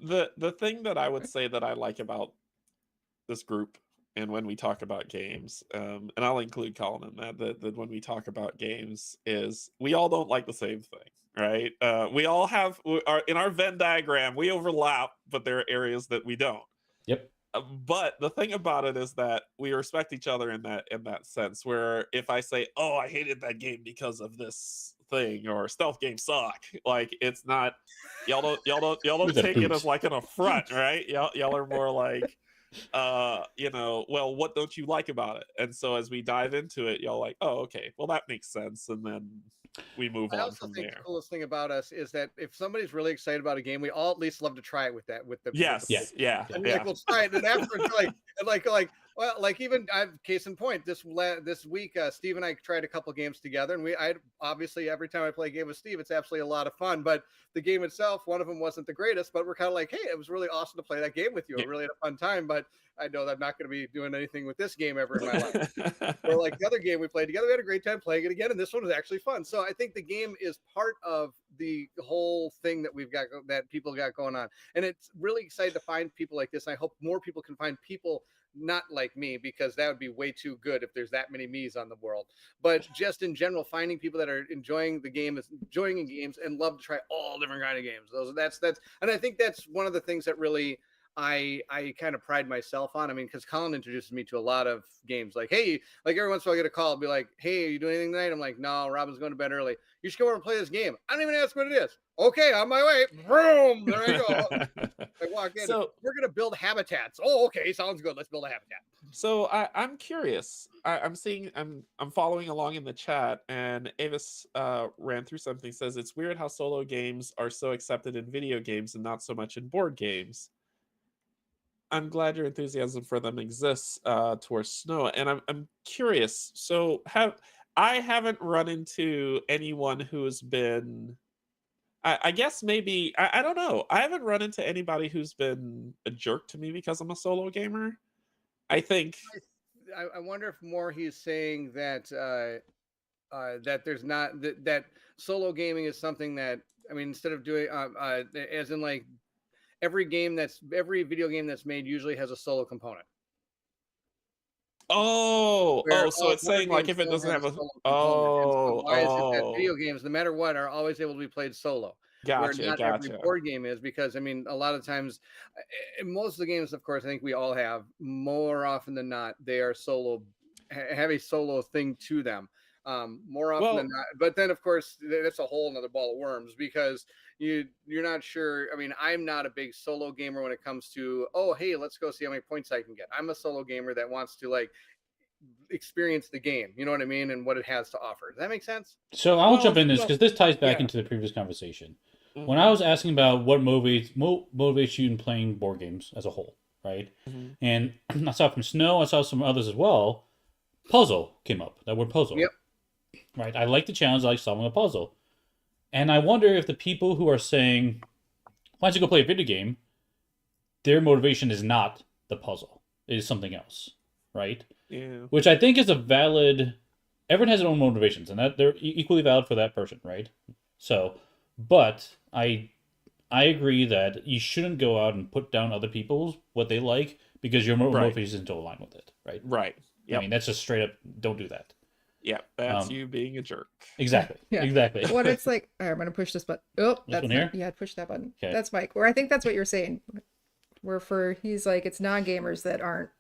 The thing that I would say that I like about this group, and when we talk about games, and I'll include Colin in that when we talk about games, is we all don't like the same thing, right? We all in our Venn diagram, we overlap, but there are areas that we don't. yep. But the thing about it is that we respect each other in that sense, where if I say, oh, I hated that game because of this thing, or stealth games suck, like, it's not, y'all don't With a take it boot. as like an affront, right? Y'all are more like, well, what don't you like about it? And so as we dive into it, y'all like, oh, okay, well, that makes sense, and then we move I on also from think there. the coolest thing about us is that if somebody's really excited about a game, we all at least love to try it with the Yes, Yeah. yeah, and yeah. like we'll try it, and afterwards you're like Well, like even case in point, this week, Steve and I tried a couple games together, and I obviously every time I play a game with Steve, it's absolutely a lot of fun. But the game itself, one of them wasn't the greatest, but we're kind of like, hey, it was really awesome to play that game with you. Yeah. I really had a fun time, but I know that I'm not going to be doing anything with this game ever in my life. Or like the other game we played together, we had a great time playing it again, and this one was actually fun. So I think the game is part of the whole thing that we've got, that people got going on, and it's really exciting to find people like this. And I hope more people can find people not like me, because that would be way too good if there's that many me's on the world, but just in general, finding people that are enjoying the game, enjoying games, and love to try all different kind of games. That's and I think that's one of the things that really I kind of pride myself on. I mean, because Colin introduces me to a lot of games. Like, hey, like every once in a while I get a call, be like, hey, are you doing anything tonight? I'm like, no, Robin's going to bed early. You should come over and play this game. I don't even ask what it is. Okay, on my way. Boom, there I go. I walk in. So we're gonna build habitats. Oh, okay, sounds good. Let's build a habitat. So I'm curious. I'm seeing I'm following along in the chat, and Avis ran through something. Says it's weird how solo games are so accepted in video games and not so much in board games. I'm glad your enthusiasm for them exists towards Snow, and I'm curious. So I haven't run into anyone who has been. I guess maybe I don't know. I haven't run into anybody who's been a jerk to me because I'm a solo gamer. I think I wonder if more he's saying that that there's not that solo gaming is something that, I mean, instead of doing as in like every video game that's made usually has a solo component. so it's saying like if it doesn't have a why is it that video games, no matter what, are always able to be played solo? Where not every board game is, because I mean, a lot of times, most of the games, of course, I think we all have, more often than not, they are solo, have a solo thing to them. More often than not. But then, of course, that's a whole another ball of worms, because you're not sure. I mean, I'm not a big solo gamer when it comes to, oh, hey, let's go see how many points I can get. I'm a solo gamer that wants to like experience the game, you know what I mean, and what it has to offer. Does that make sense? So I'll jump in this, because this ties back into the previous conversation. Mm-hmm. When I was asking about what motivates you in playing board games as a whole, right? Mm-hmm. And I saw from Snow, I saw some others as well. Puzzle came up. That word puzzle. Yep. Right. I like the challenge. I like solving a puzzle. And I wonder if the people who are saying, why don't you go play a video game, their motivation is not the puzzle. It is something else. Right? Yeah. Which I think is a valid... Everyone has their own motivations, and that they're equally valid for that person, right? So, but I agree that you shouldn't go out and put down other people's, what they like, because your motivation don't align with it, right? Right. Yep. I mean, that's just straight up, don't do that. Yeah, that's you being a jerk. Exactly. Yeah. Exactly. When it's like, all right, I'm going to push this button. Oh, that's here? Yeah, push that button. Okay. That's Mike. Where I think that's what you're saying. Where he's like, it's non-gamers that aren't.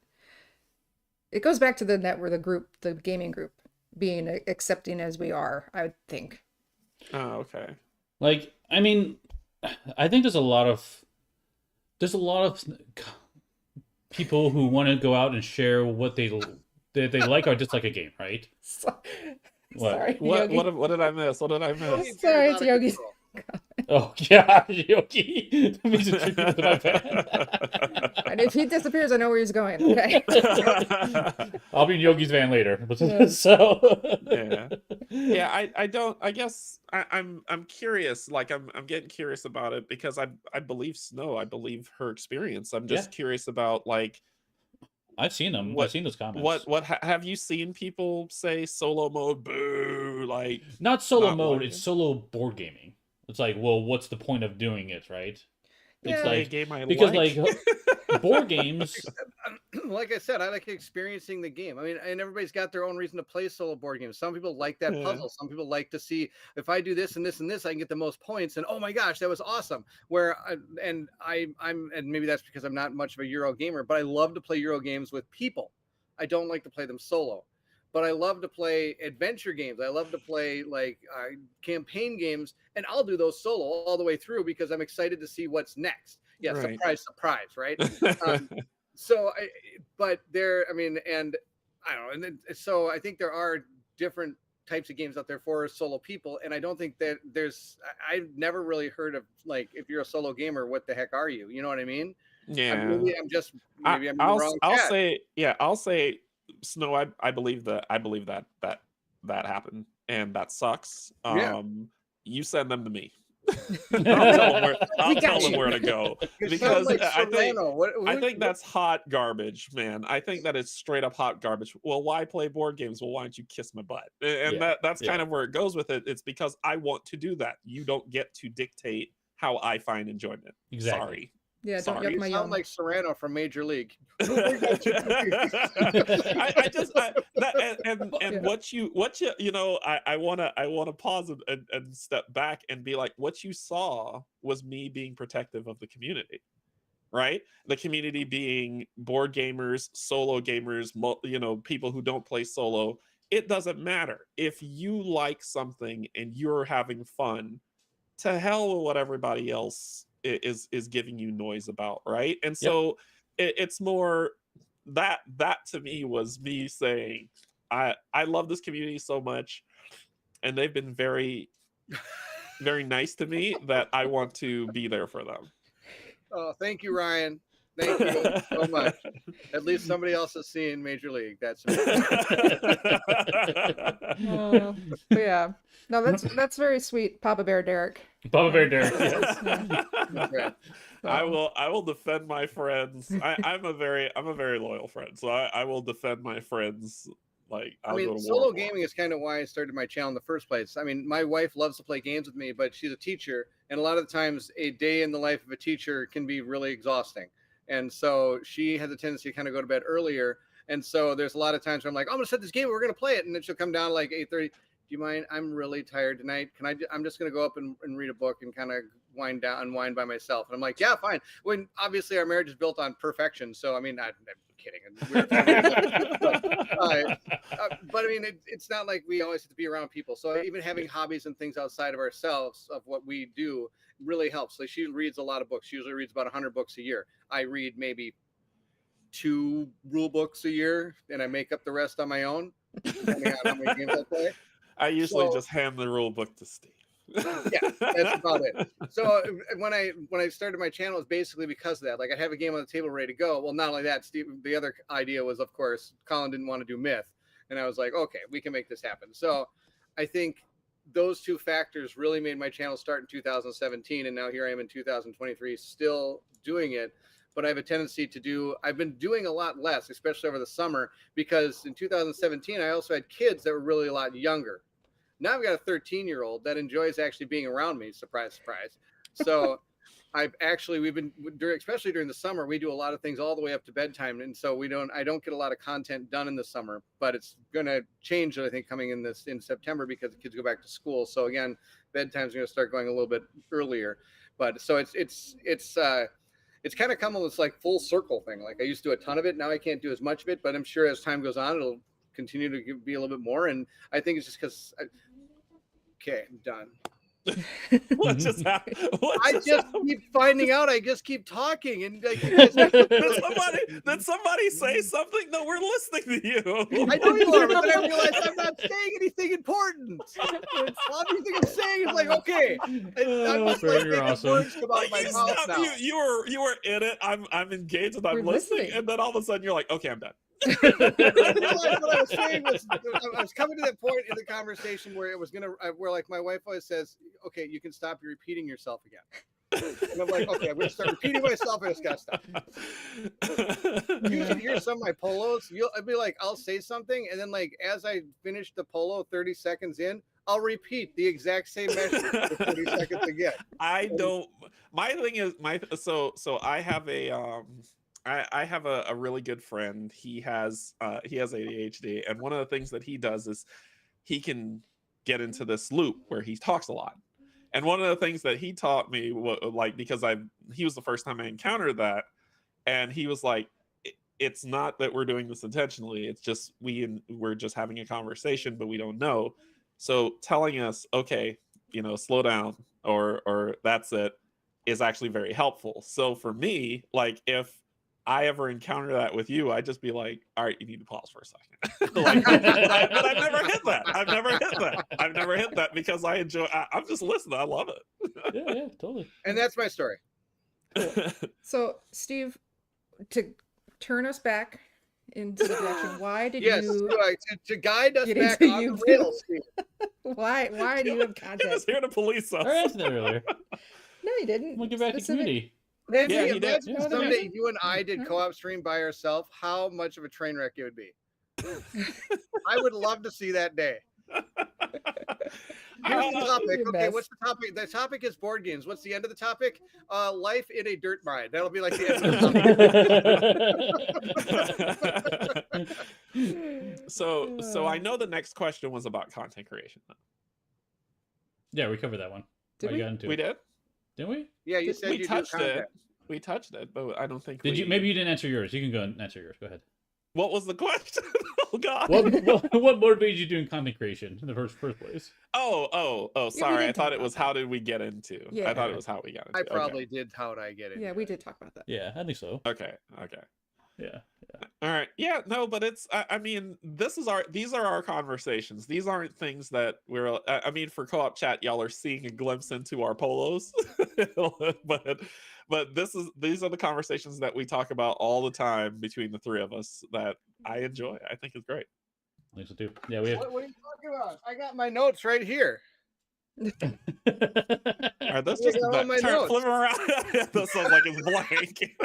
It goes back to the gaming group, being accepting as we are, I would think. Oh, okay. Like, I mean, I think there's a lot of people who want to go out and share what they like or dislike a game, right? Sorry, what did I miss? What did I miss? Sorry, it's Yogi's. Oh gosh, Yogi. That means it's tricky to my van. And if he disappears, I know where he's going. Okay. I'll be in Yogi's van later. So yeah. I don't. I guess I'm curious. Like I'm getting curious about it, because I believe Snow. I believe her experience. I'm just curious about, like, I've seen them. I've seen those comments. What have you seen people say? Solo mode, boo! Like, not solo mode. It's solo board gaming. It's like, well, what's the point of doing it, right? It's like a game I because like board games. Like I said, I like experiencing the game. I mean, and everybody's got their own reason to play solo board games. Some people like that puzzle. Some people like to see, if I do this and this and this, I can get the most points. And oh my gosh, that was awesome. I'm maybe that's because I'm not much of a Euro gamer, but I love to play Euro games with people. I don't like to play them solo. But I love to play adventure games. I love to play like campaign games, and I'll do those solo all the way through, because I'm excited to see what's next. Yeah, right. Surprise, right? But there, I mean, and I don't know, and so I think there are different types of games out there for solo people, and I don't think that I've never really heard of, like, if you're a solo gamer, what the heck are you? You know what I mean? Yeah. Maybe I'm in the wrong I'll chat. say Snow, I believe that that happened and that sucks. Yeah. You send them to me. We I'll got tell them you. where to go You sound because like I think Serrano. I think that's hot garbage, man. I think that is straight up hot garbage. Well, why play board games? Well, why don't you kiss my butt? And Yeah, that's yeah. kind of where it goes with it. It's because I want to do that. You don't get to dictate how I find enjoyment. Exactly. Sorry. Yeah, don't Sorry. yuck You my sound yum. like Serrano from Major League. And what you I wanna pause and step back and be like, what you saw was me being protective of the community, right? The community being board gamers, solo gamers, people who don't play solo. It doesn't matter if you like something and you're having fun. To hell with what everybody else is giving you noise about, right? And Yep. so it's more that to me was me saying I love this community so much, and they've been very very nice to me that I want to be there for them. Oh, thank you, Ryan. Thank you so much. At least somebody else has seen Major League. That's But yeah, no, that's very sweet, Papa Bear Derrick. Papa Bear Derrick. Yes. right. I will defend my friends. I'm a very loyal friend, so I will defend my friends. Like I'll go to war solo for gaming them. is kind of why I started my channel in the first place. I mean, my wife loves to play games with me, but she's a teacher, and a lot of the times a day in the life of a teacher can be really exhausting. And so she has a tendency to kind of go to bed earlier. And so there's a lot of times where I'm like, I'm going to set this game, we're going to play it. And then she'll come down like 8:30. Do you mind? I'm really tired tonight. I'm just going to go up and read a book and kind of wind by myself. And I'm like, yeah, fine. When obviously our marriage is built on perfection. So, I mean, I'm kidding. But I mean, it's not like we always have to be around people. So even having hobbies and things outside of ourselves of what we do really helps. Like she reads a lot of books. She usually reads about 100 books a year. I read maybe 2 rule books a year, and I make up the rest on my own, depending on how many games I play. I usually just hand the rule book to Steve. Yeah, that's about it. So when I started my channel, it's basically because of that. Like I have a game on the table ready to go. Well, not only that, Steve. The other idea was, of course, Colin didn't want to do Myth, and I was like, okay, we can make this happen. So I think those 2 factors really made my channel start in 2017, and now here I am in 2023, still doing it. But I have a tendency I've been doing a lot less, especially over the summer, because in 2017, I also had kids that were really a lot younger. Now I've got a 13-year-old that enjoys actually being around me. Surprise, surprise. So we've been, especially during the summer, we do a lot of things all the way up to bedtime. And so I don't get a lot of content done in the summer, but it's going to change, I think, coming in September because the kids go back to school. So again, bedtime's going to start going a little bit earlier. But so it's kind of come on this like full circle thing. Like I used to do a ton of it. Now I can't do as much of it, but I'm sure as time goes on, it'll continue to be a little bit more. And I think it's just because, okay, I'm done. What just happened? Keep finding out. I just keep talking, and like, did somebody say something? No, we're listening to you. I know you are, but then I realized I'm not saying anything important. Everything I'm saying is like, okay, I'm just like making words come out of my mouth now. You were in it. I'm engaged and I'm listening, and then all of a sudden you're like, okay, I'm done. I realized what I was saying was I was coming to that point in the conversation where it was where like my wife always says, okay, you can stop repeating yourself again. And I'm like, okay, I'm gonna start repeating myself. I just gotta stop. You can hear some of my polos. I'll be like, I'll say something, and then like as I finish the polo 30 seconds in, I'll repeat the exact same message for 30 seconds again. My thing is so I have I have a really good friend. He has ADHD, and one of the things that he does is he can get into this loop where he talks a lot. And one of the things that he taught me, because he was the first time I encountered that, and he was like, "It's not that we're doing this intentionally. It's just we're just having a conversation, but we don't know." So telling us, "Okay, slow down," or "That's it," is actually very helpful. So for me, like if I ever encounter that with you, I'd just be like, all right, you need to pause for a second. but I've never hit that. I've never hit that because I'm just listening. I love it. Yeah, totally. And that's my story. Cool. So, Steve, to turn us back into the direction, why did Yes, you to guide us get back into on the YouTube? rails, Steve. why do you have Kim is content? here to police I already us. answered that earlier. No, you didn't. We'll get back to community. Nancy, Yeah, he did. imagine Yeah, someday reason? you and I did Alright. co-op stream by ourselves, how much of a train wreck it would be. I would love to see that day. Here's the topic. You're Okay, best. what's the topic? The topic is board games. What's the end of the topic? Life in a dirt mine. That'll be like the end of the topic. So I know the next question was about content creation. Yeah, we covered that one. Did I we? got into We it. did. Didn't we? Yeah, you Did- said We you do touched content. it. We touched it, but I don't think. Did you? Maybe you didn't answer yours. You can go and answer yours. Go ahead. What was the question? Oh God. What motivated you doing content creation in the first place? Oh. we Sorry, did I talk thought it about was that. how did we get into? Yeah. I thought it was how we got into. I Okay. probably did. How'd I get it? Yeah, we did talk about that. Yeah, I think so. Okay. Yeah. All right. Yeah. No, but it's. I mean, these are our conversations. These aren't things that we're. I mean, for co-op chat, y'all are seeing a glimpse into our polos, but these are the conversations that we talk about all the time between the three of us that I enjoy. I think it's great. I think so too. Yeah, we have. What are you talking about? I got my notes right here. All right, that's Yeah, just all my turn notes. flip 'em around. That sounds like it's blank.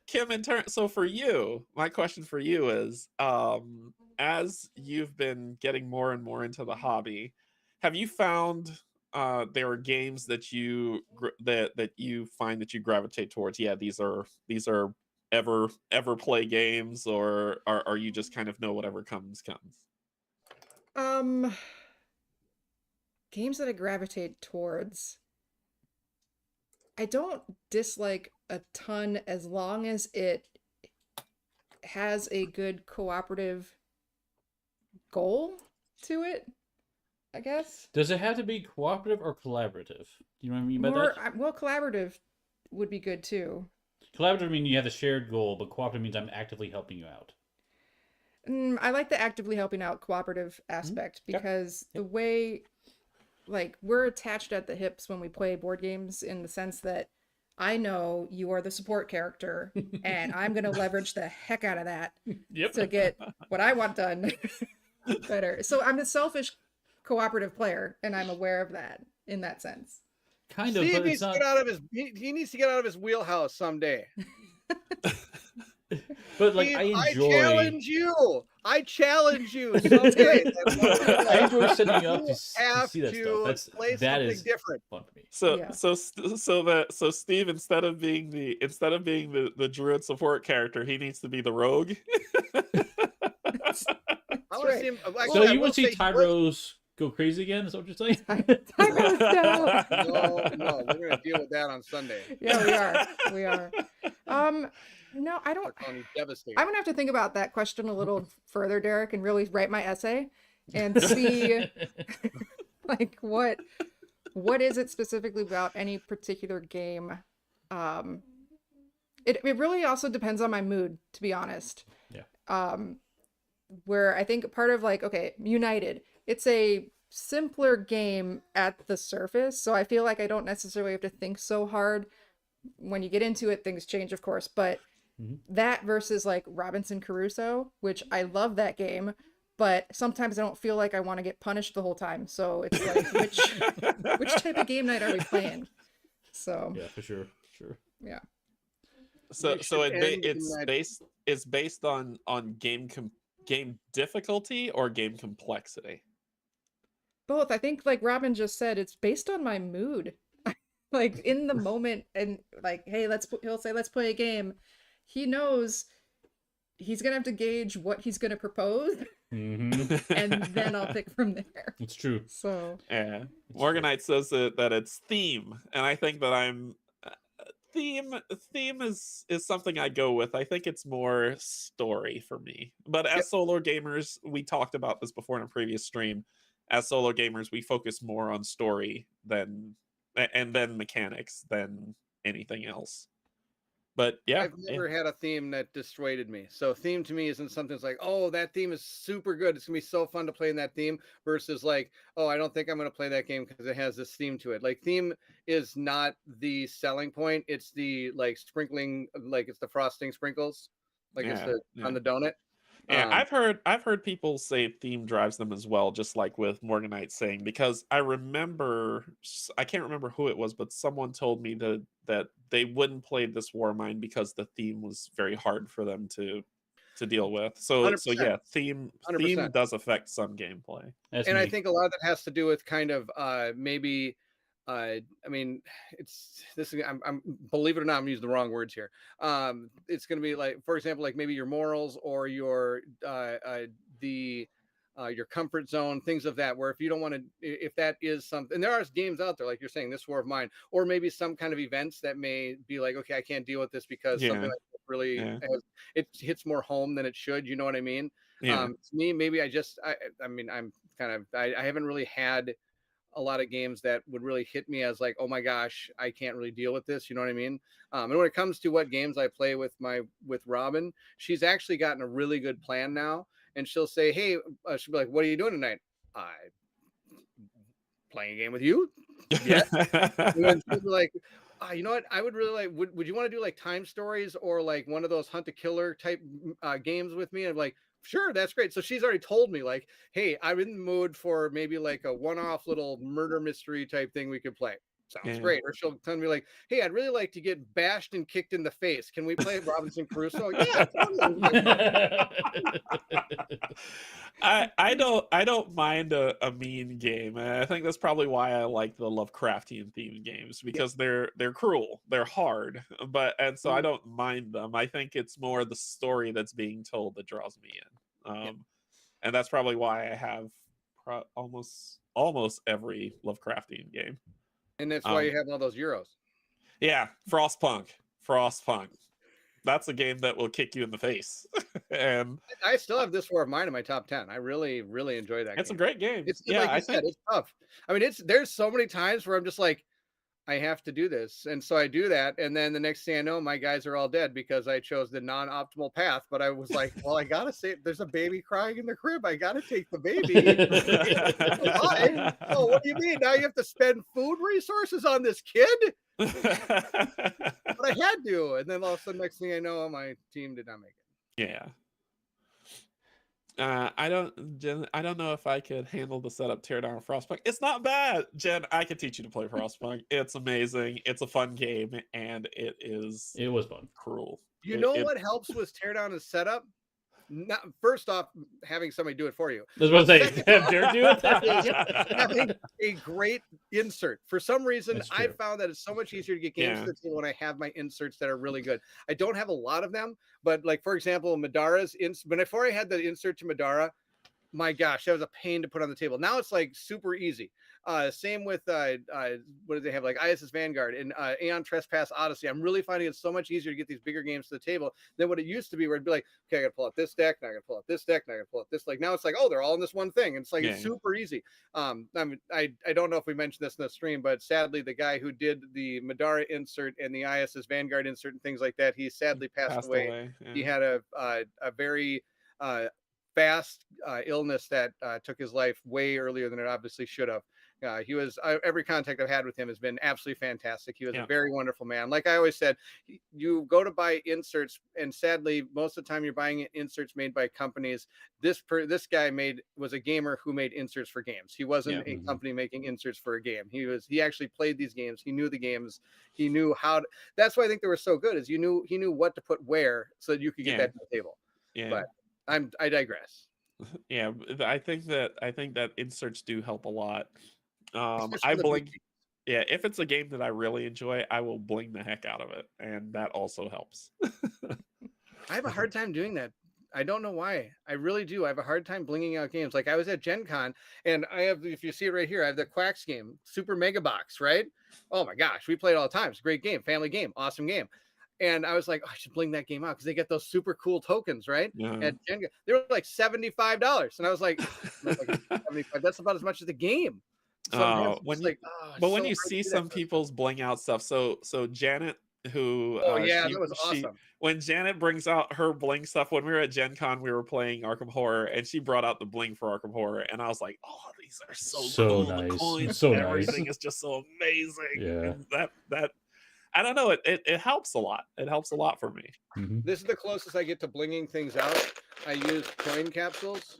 Kim, in turn. So for you, my question for you is, as you've been getting more and more into the hobby, have you found there are games that you that you find that you gravitate towards? Yeah, these are ever play games, or are you just kind of know whatever comes? Games that I gravitate towards. I don't dislike a ton as long as it has a good cooperative goal to it, I guess. Does it have to be cooperative or collaborative? Do you know what I mean by that? Well, collaborative would be good too. Collaborative means you have a shared goal, but cooperative means I'm actively helping you out. I like the actively helping out cooperative aspect Okay. because the way, like, we're attached at the hips when we play board games in the sense that I know you are the support character and I'm going to leverage the heck out of that Yep. to get what I want done better. So I'm a selfish cooperative player and I'm aware of that in that sense. Kind of, Steve but needs it's to not. get out of his. He needs to get out of his wheelhouse someday. But like Steve, I enjoy. I challenge you someday. I enjoy setting you up to have see that to stuff. play That something is different. fun for me. So Yeah. so Steve, instead of being the druid support character, he needs to be the rogue. I want to right. see him. So Actually, I you will would see say he was- Tyrose go crazy again? Is that what you're saying? No, we're gonna deal with that on Sunday. Yeah, we are. No, I don't. Tony's devastated. I'm gonna have to think about that question a little further, Derek, and really write my essay and see like what is it specifically about any particular game. It really also depends on my mood, to be honest. Yeah. Where I think part of like, okay, United, it's a simpler game at the surface, so I feel like I don't necessarily have to think so hard. When you get into it, things change, of course, but that versus like Robinson Crusoe, which I love that game, but sometimes I don't feel like I want to get punished the whole time. So it's like, which type of game night are we playing? So Yeah, for sure. yeah. So You should end it's based on game difficulty or game complexity. Both. I think like Robin just said, it's based on my mood. Like in the moment, and like, hey, he'll say, let's play a game. He knows he's gonna have to gauge what he's gonna propose, Mm-hmm. and then I'll pick from there. It's true. So Yeah, Morganite says that it's theme, and I think that I'm theme is something I go with. I think it's more story for me. But as solo gamers, we talked about this before in a previous stream. As solo gamers, we focus more on story than mechanics than anything else. But yeah, I've never had a theme that dissuaded me. So theme to me isn't something that's like, oh, that theme is super good. It's gonna be so fun to play in that theme versus like, oh, I don't think I'm gonna play that game because it has this theme to it. Like theme is not the selling point. It's the like sprinkling, like it's the frosting sprinkles, like it's yeah, the yeah. on the donut. Yeah, I've heard people say theme drives them as well, just like with Morganite saying, because I remember, I can't remember who it was, but someone told me that they wouldn't play this Warmind because the theme was very hard for them to deal with. So 100%, yeah, theme 100%. does affect some gameplay. That's And I me. think a lot of that has to do with kind of maybe I mean it's this is I'm believe it or not, I'm using the wrong words here. It's going to be like, for example, like maybe your morals or your the your comfort zone, things of that, where if you don't want to, if that is something, and there are games out there like you're saying this War of Mine, or maybe some kind of events that may be like, okay, I can't deal with this because something Yeah, like this really yeah, it hits more home than it should, you know what I mean? yeah, To me, maybe I mean, I'm kind of, I haven't really had a lot of games that would really hit me as like, oh my gosh, I can't really deal with this. You know what I mean? And when it comes to what games I play with Robin, she's actually gotten a really good plan now. And she'll say, hey, she'll be like, what are you doing tonight? I playing a game with you. Yeah. And then she'll be like, you know what? I would really like. Would you want to do like time stories or like one of those hunt a killer type games with me? And I'm like, sure, that's great. So she's already told me like, hey, I'm in the mood for maybe like a one-off little murder mystery type thing we could play. Sounds yeah. great. Or she'll tell me like, hey, I'd really like to get bashed and kicked in the face. Can we play Robinson Crusoe? Yeah, totally. I don't mind a mean game. And I think that's probably why I like the Lovecraftian themed games, because they're cruel, they're hard, and so I don't mind them. I think it's more the story that's being told that draws me in. And that's probably why I have almost every Lovecraftian game. And that's why you have all those Euros. Yeah, Frostpunk. That's a game that will kick you in the face. And I still have this War of Mine in my top 10. I really, really enjoy that it's game. a great game. It's Yeah, like you I said, think it's tough. I mean, there's so many times where I'm just like, I have to do this. And so I do that. And then the next thing I know, my guys are all dead because I chose the non-optimal path. But I was like, well, I gotta say, there's a baby crying in the crib. I gotta take the baby. Oh, what do you mean? Now you have to spend food resources on this kid? But I had to. And then all of a sudden, next thing I know, my team did not make it. Yeah. I don't know if I could handle the setup teardown of Frostpunk. It's not bad, Jen. I could teach you to play Frostpunk. It's amazing. It's a fun game, and It was fun. cruel. You know what helps with teardown and setup? Not first off, having somebody do it for you. That's what I was saying. Have Derrick do it. Having a great insert. For some reason, That's I true. found that it's so much easier to get games Yeah. to the table when I have my inserts that are really good. I don't have a lot of them, but like for example, Madara's but before I had the insert to Madara, my gosh, that was a pain to put on the table. Now it's like super easy. Same with what do they have, like ISS Vanguard and Aeon Trespass Odyssey. I'm really finding it so much easier to get these bigger games to the table than what it used to be, where it'd be like, okay, I gotta pull out this deck, now I gotta pull out this deck, now I gotta pull out this. Like now it's like, oh, they're all in this one thing. And it's like it's super easy. I mean, I don't know if we mentioned this in the stream, but sadly, the guy who did the Madara insert and the ISS Vanguard insert and things like that, he sadly passed away. Yeah. He had a very fast illness that took his life way earlier than it obviously should have. He was every contact I've had with him has been absolutely fantastic. He was a very wonderful man. Like I always said, you go to buy inserts, and sadly, most of the time you're buying inserts made by companies. This guy was a gamer who made inserts for games. He wasn't a company making inserts for a game. He actually played these games. He knew the games. He knew how to, that's why I think they were so good, is he knew what to put where so that you could get that to the table. Yeah. But I digress. Yeah, I think that inserts do help a lot. Especially I the bling. big Yeah, if it's a game that I really enjoy, I will bling the heck out of it, and that also helps. I have a hard time doing that. I don't know why. I really do. I have a hard time blinging out games. Like I was at Gen Con, and I have, if you see it right here, I have the Quacks game, Super Mega Box, right? Oh my gosh, we play it all the time. It's a great game, family game, awesome game. And I was like, oh, I should bling that game out because they get those super cool tokens, right? At Gen Con. They were like $75. And I was like, 75, that's about as much as the game. So when you see some people's bling out stuff, so Janet who Oh yeah, that was awesome. when Janet brings out her bling stuff. When we were at Gen Con, we were playing Arkham Horror, and she brought out the bling for Arkham Horror, and I was like, "Oh, these are so So cool! nice. The coins, So and nice. everything is just so amazing." Yeah. And that I don't know. It helps a lot. It helps a lot for me. Mhm. This is the closest I get to blinging things out. I use coin capsules.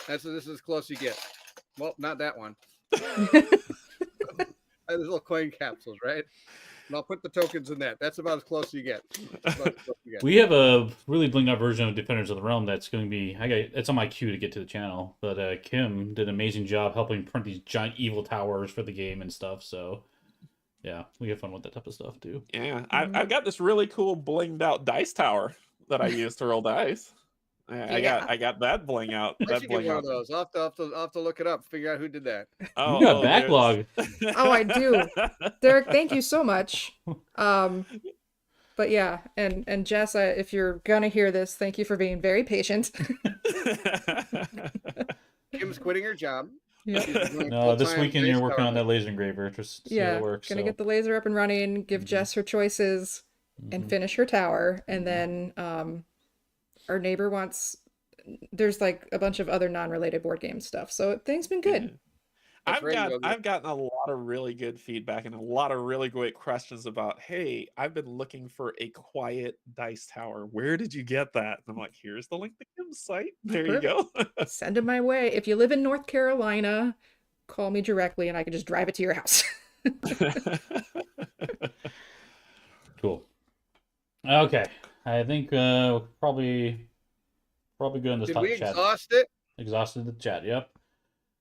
This is as close you get. Well, not that one. There's little coin capsules, right? And I'll put the tokens in that. That's about as close as you get. We have a really blinged out version of Defenders of the Realm that's going to be. It's on my queue to get to the channel. But Kim did an amazing job helping print these giant evil towers for the game and stuff. So yeah, we have fun with that type of stuff too. Yeah, I've got this really cool blinged out dice tower that I use to roll dice. I got that bling out. I That should get bling one out. of those. I'll have to look it up, figure out who did that. Oh, You got backlog. Oh, I do. Derrick, thank you so much. But yeah, and Jess, if you're gonna hear this, thank you for being very patient. Kim's quitting her job. Yeah. No, this weekend you're working on that laser engraver. Just see how it works. Gonna get the laser up and running, give Jess her choices, and finish her tower, and then our neighbor wants. There's like a bunch of other non-related board game stuff, so things been good. I've gotten a lot of really good feedback and a lot of really great questions about, hey, I've been looking for a quiet dice tower. Where did you get that? And I'm like, here's the link to Kim's site. There you go. Send them my way. If you live in North Carolina, call me directly and I can just drive it to your house. Cool. Okay, I think we're probably good in this Did chat. we exhaust it? Exhausted the chat. Yep.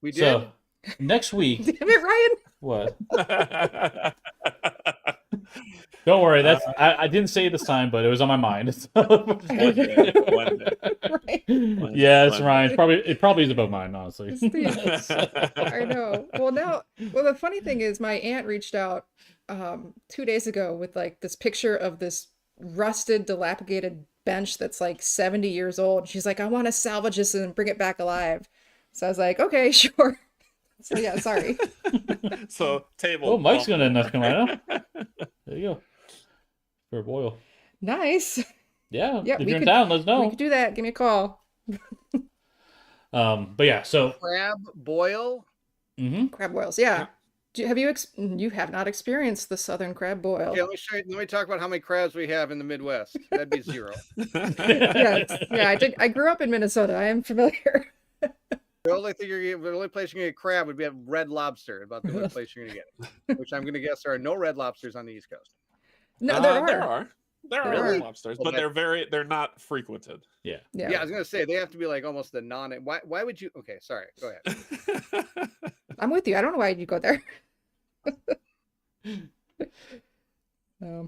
We did. So next week. Damn it, Ryan. What? Don't worry. That's I didn't say it this time, but it was on my mind. One day. Right. Yeah, it's Ryan. It probably is above mine, honestly. I know. Well, the funny thing is, my aunt reached out 2 days ago with like this picture of this rusted, dilapidated bench that's like 70 years old. She's like, I want to salvage this and bring it back alive. So I was like, okay, sure. So yeah, sorry. So table. Oh, Mike's gonna North Carolina. There you go. For a boil. Nice. Yeah. Yeah, if you're in town, let us know. We could do that. Give me a call. But yeah, so Crab boil. Crab boils. Yeah. You have not experienced the southern crab boil? Okay, let me show you. Let me talk about how many crabs we have in the Midwest. That'd be 0. Yeah. I grew up in Minnesota. I am familiar. The only place you're gonna get crab would be at Red Lobster. About the only place you're gonna get it. Which I'm gonna guess there are no Red Lobsters on the East Coast. No, There are Really? lobsters, Well, but they're not frequented. Yeah. Yeah, I was gonna say they have to be like almost the non. Why would you? Okay, sorry. Go ahead. I'm with you. I don't know why you go there.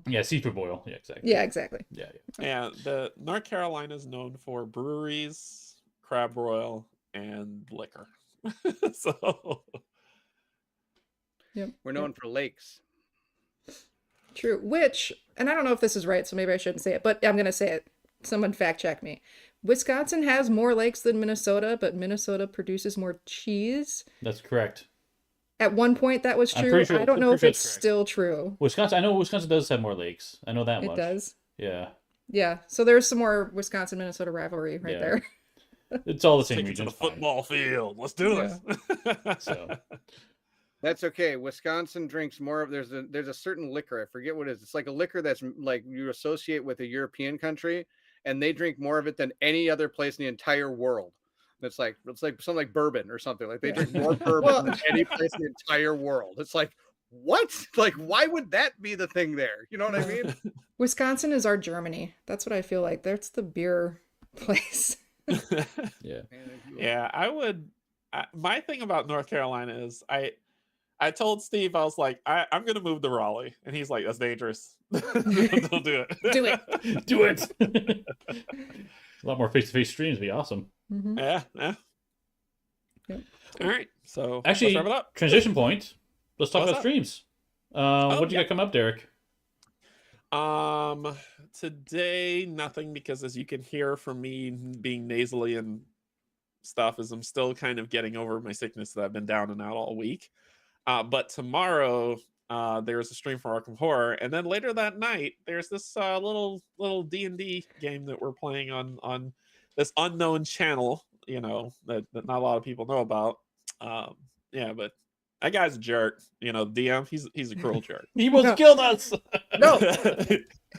Yeah, seafood boil. Yeah, exactly. Yeah, exactly. Yeah. Yeah, the North Carolina is known for breweries, crab broil, and liquor. So We're known for lakes. True. Which, and I don't know if this is right, so maybe I shouldn't say it, but I'm gonna say it. Someone fact check me. Wisconsin has more lakes than Minnesota, but Minnesota produces more cheese. That's correct. At one point, that was I'm true. pretty sure- I don't know I'm if pretty it's sure it's correct. still true. Wisconsin. I know Wisconsin does have more lakes. I know that It much. does. Yeah. Yeah. So there's some more Wisconsin-Minnesota rivalry right Yeah. there. It's all the same take it region. to the it's fine. football field. Let's do this. So That's okay. Wisconsin drinks more of. There's a certain liquor. I forget what it is. It's like a liquor that's like you associate with a European country, and they drink more of it than any other place in the entire world. It's like something like bourbon or something. Like they drink more bourbon than any place in the entire world. It's like, what? Like, why would that be the thing there? You know what I mean? Wisconsin is our Germany. That's what I feel like. That's the beer place. yeah. Yeah, my thing about North Carolina is I told Steve, I was like, I'm gonna move to Raleigh, and he's like, that's dangerous. Don't do it. Do it. Do it. A lot more face-to-face streams would be awesome. Mm-hmm. Yeah. Yep. All right. So Actually, let's wrap it up. transition point. Let's talk What's about up? streams. What do you got coming up, Derrick? Today nothing, because as you can hear from me being nasally and stuff, is I'm still kind of getting over my sickness that I've been down and out all week. But tomorrow, there's a stream for Arkham Horror, and then later that night there's this little D&D game that we're playing on this unknown channel, that not a lot of people know about. Yeah, but that guy's a jerk. DM, he's a cruel jerk. He almost killed us. No.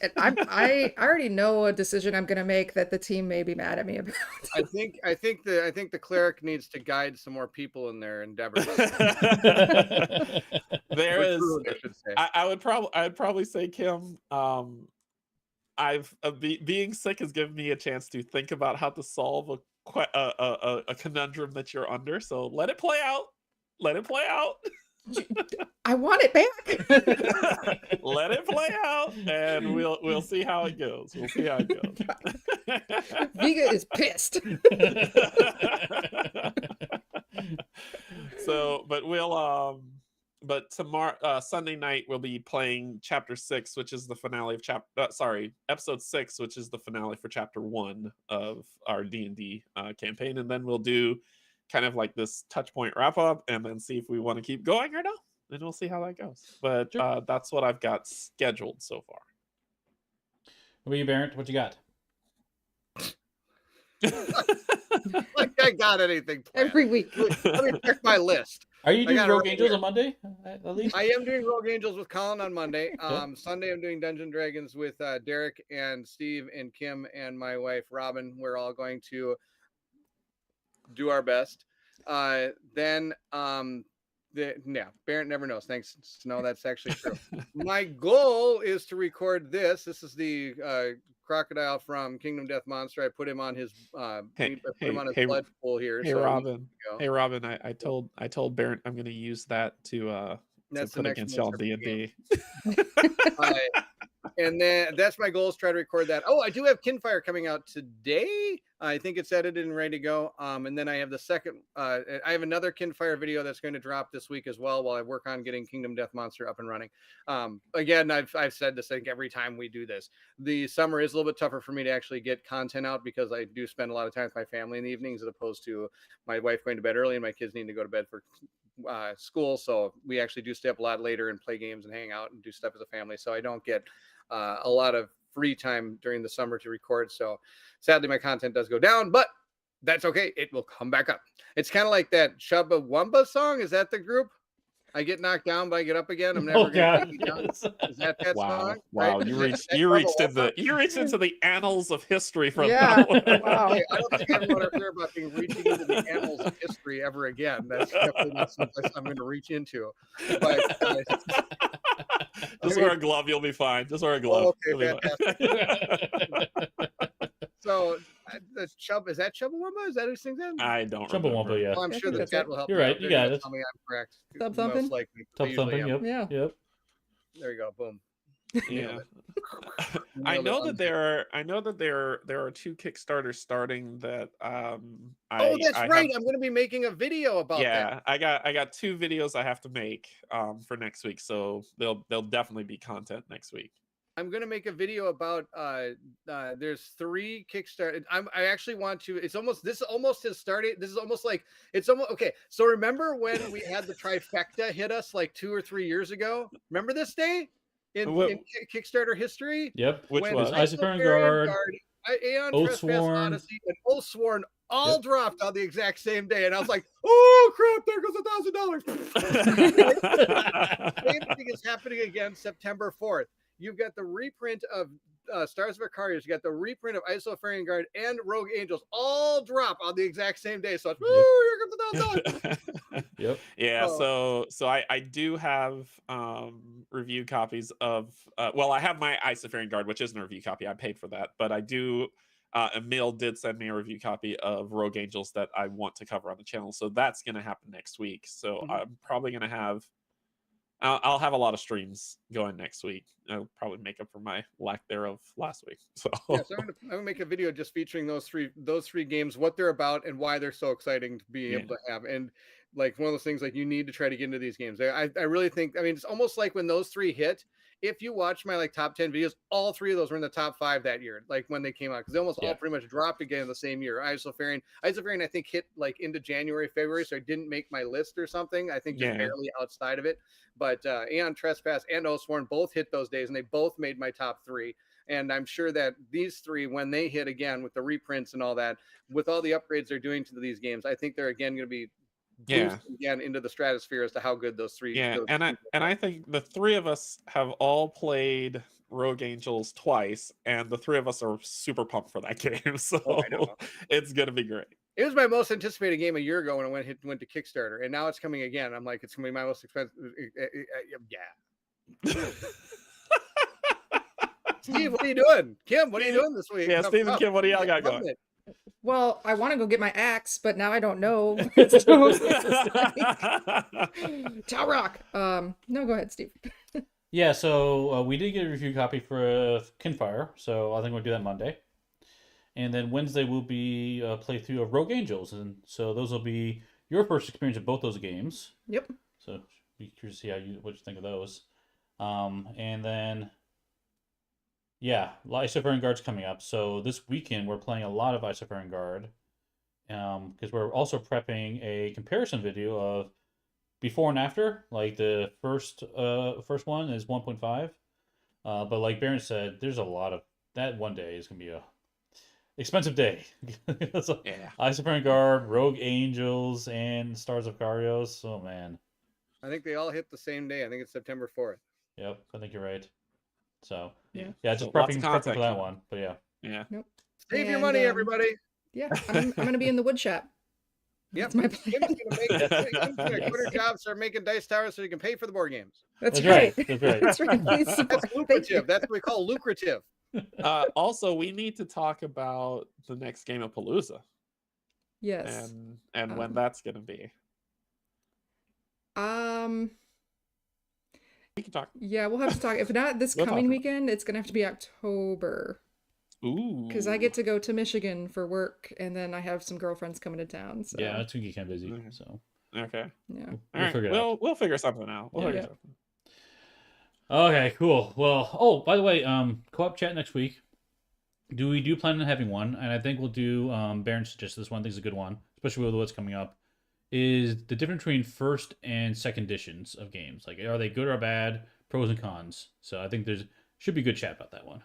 And I already know a decision I'm gonna make that the team may be mad at me about. I think the cleric needs to guide some more people in their endeavors. There is. Recruit, I should say. I'd probably say, Kim. Being sick has given me a chance to think about how to solve a conundrum that you're under. So let it play out. Let it play out. I want it back. Let it play out, and we'll see how it goes. We'll see how it goes. Viga is pissed. So, but tomorrow, Sunday night, we'll be playing Chapter 6, which is the finale of Episode 6, which is the finale for Chapter 1 of our D&D campaign, and then we'll do kind of like this touch point wrap up, and then see if we want to keep going or not, and we'll see how that goes. But Sure. That's what I've got scheduled so far. What about you, Bairnt? What you got? Like I got anything planned. Every week. Let me check my list. Are you I doing got it Rogue right Angels here. on Monday? At least. I am doing Rogue Angels with Colin on Monday. Okay. Sunday I'm doing Dungeon Dragons with Derrick and Steve and Kim and my wife Robin. We're all going to do our best. Then Bairnt never knows. Thanks. No, that's actually true. My goal is to record this. This is the crocodile from Kingdom Death Monster. I put him on his blood pool here. Hey, so Robin. Hey, Robin. I told Bairnt I'm going to use that to that's put against y'all D&D. And then that's my goal, is try to record that. Oh, I do have Kinfire coming out today. I think it's edited and ready to go. And then I have the second. I have another Kinfire video that's going to drop this week as well, while I work on getting Kingdom Death Monster up and running. Again, I've said this, I think, every time we do this. The summer is a little bit tougher for me to actually get content out, because I do spend a lot of time with my family in the evenings, as opposed to my wife going to bed early and my kids needing to go to bed for school. So we actually do stay up a lot later and play games and hang out and do stuff as a family. So I don't get a lot of free time during the summer to record. So sadly, my content does go down, but that's okay. It will come back up. It's kind of like that Chubba Wumba song. Is that the group? I get knocked down, but I get up again. I'm never going to take you down. Is that Wow! song? Wow! Right? You Is that reached Chubba into the annals of history from Yeah. that one. Wow. Okay, I don't think I ever want to hear about being reaching into the annals of history ever again. That's definitely not someplace I'm going to reach into. But Just wear a glove, you'll be fine. Just wear a glove. okay, fantastic. So the Chub, is that Chubbawamba? Is that who sings that? I don't Chumbawamba, remember. yeah. Well, I'm I sure think the that's chat it. will help. You're me right, out. you They're got gonna it. Tell me I'm correct. Tub Most thumping? likely. I Tub usually thumping. am. Yep. Yeah. Yep. There you go. Boom. Yeah. I know that there are two Kickstarters starting that Oh, that's right. I'm going to be making a video about that. Yeah, I got 2 videos I have to make for next week, so they'll definitely be content next week. I'm going to make a video about there's 3 Kickstarter. I actually want to. This almost has started. This is almost like it's almost okay. So remember when we had the trifecta hit us like 2 or 3 years ago? Remember this day in Kickstarter history? Yep. Which When was Isofarian Guard, Aeon Trespass Oathsworn. Odyssey, and Oathsworn all Yep. dropped on the exact same day, and I was like, "Oh crap! There goes $1,000." Same thing is happening again September 4th. You've got the reprint of Stars of Icarius, you got the reprint of Isofarian Guard and Rogue Angels all drop on the exact same day. So it's, here comes $1,000. Yep. Yeah, so I do have review copies of I have my Isofarian Guard, which isn't a review copy. I paid for that, but I do Emil did send me a review copy of Rogue Angels that I want to cover on the channel. So that's going to happen next week. So I'm probably going to have I'll have a lot of streams going next week. I'll probably make up for my lack thereof last week. So, yeah, so I'm gonna make a video just featuring those three games, what they're about, and why they're so exciting to be able to have. And like one of those things like you need to try to get into these games. I really think, I mean, it's almost like when those 3 hit, if you watch my like top 10 videos, all 3 of those were in the top 5 that year, like when they came out, because they almost all pretty much dropped again in the same year. Isofarian I think hit like into January, February, so I didn't make my list or something. I think just barely outside of it. But Aeon Trespass and Oathsworn both hit those days, and they both made my top 3. And I'm sure that these 3, when they hit again with the reprints and all that, with all the upgrades they're doing to these games, I think they're again going to be again into the stratosphere as to how good those 3. I think the 3 of us have all played Rogue Angels twice, and the 3 of us are super pumped for that game. So it's gonna be great. It was my most anticipated game a year ago when it went to Kickstarter, and now it's coming again. I'm like, it's gonna be my most expensive. Steve, what are you doing? Kim, what are you doing this week? Yeah, Steve and Kim, what do y'all got going? Well, I want to go get my axe, but now I don't know. Tau Rock. No, go ahead, Steve. Yeah, so we did get a review copy for Kinfire, so I think we'll do that Monday. And then Wednesday will be a playthrough of Rogue Angels, and so those will be your first experience of both those games. Yep. So be curious to see what you think of those. And then, yeah, Isofaring Guard's coming up. So this weekend we're playing a lot of Isofaring Guard, because we're also prepping a comparison video of before and after. Like the first one is 1.5, but like Bairnt said, there's a lot of that. One day is gonna be a expensive day. So, Isofaring Guard, Rogue Angels, and Stars of Karios. Oh man, I think they all hit the same day. I think it's September 4th. Yep, I think you're right. So yeah, just so prepping for that one. But yeah. Nope. Save your money, everybody. Yeah, I'm gonna be in the wood shop. Yep. That's my plan. Kim's gonna quit her job, start making dice towers so you can pay for the board games. That's right. That's right. That's right. Please support. That's lucrative. That's what we call lucrative. Also, we need to talk about the next game of Palooza. Yes. And when that's gonna be. We can talk. Yeah, we'll have to talk. If not this coming weekend, it's gonna have to be October. Ooh. Because I get to go to Michigan for work, and then I have some girlfriends coming to town. So. Yeah, it's gonna get kind of busy. So okay. Yeah. We'll figure something out. We'll figure something. Okay, cool. Well, by the way, co-op chat next week. We do plan on having one, and I think we'll do. Bairnt suggested this one. I think is a good one, especially with what's coming up. Is the difference between first and second editions of games? Like, are they good or bad? Pros and cons. So I think should be a good chat about that one.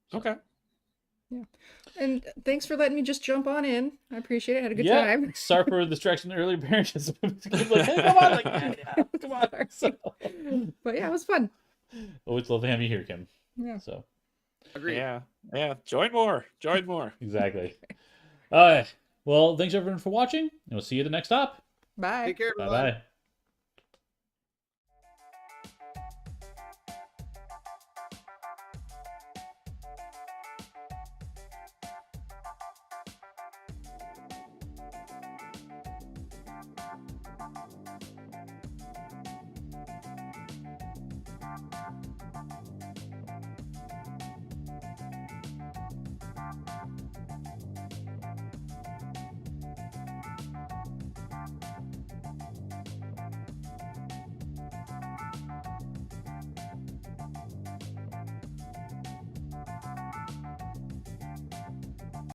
So. Okay. Yeah. And thanks for letting me just jump on in. I appreciate it. I had a good time. Sorry for the distraction earlier, Bairnt. Like, hey, come on, come on. So. But yeah, it was fun. Always love to have you here, Kim. Yeah. So. Agreed. Yeah. Join more. Exactly. All right. Well, thanks everyone for watching, and we'll see you at the next stop. Bye. Take care, everyone. Bye-bye.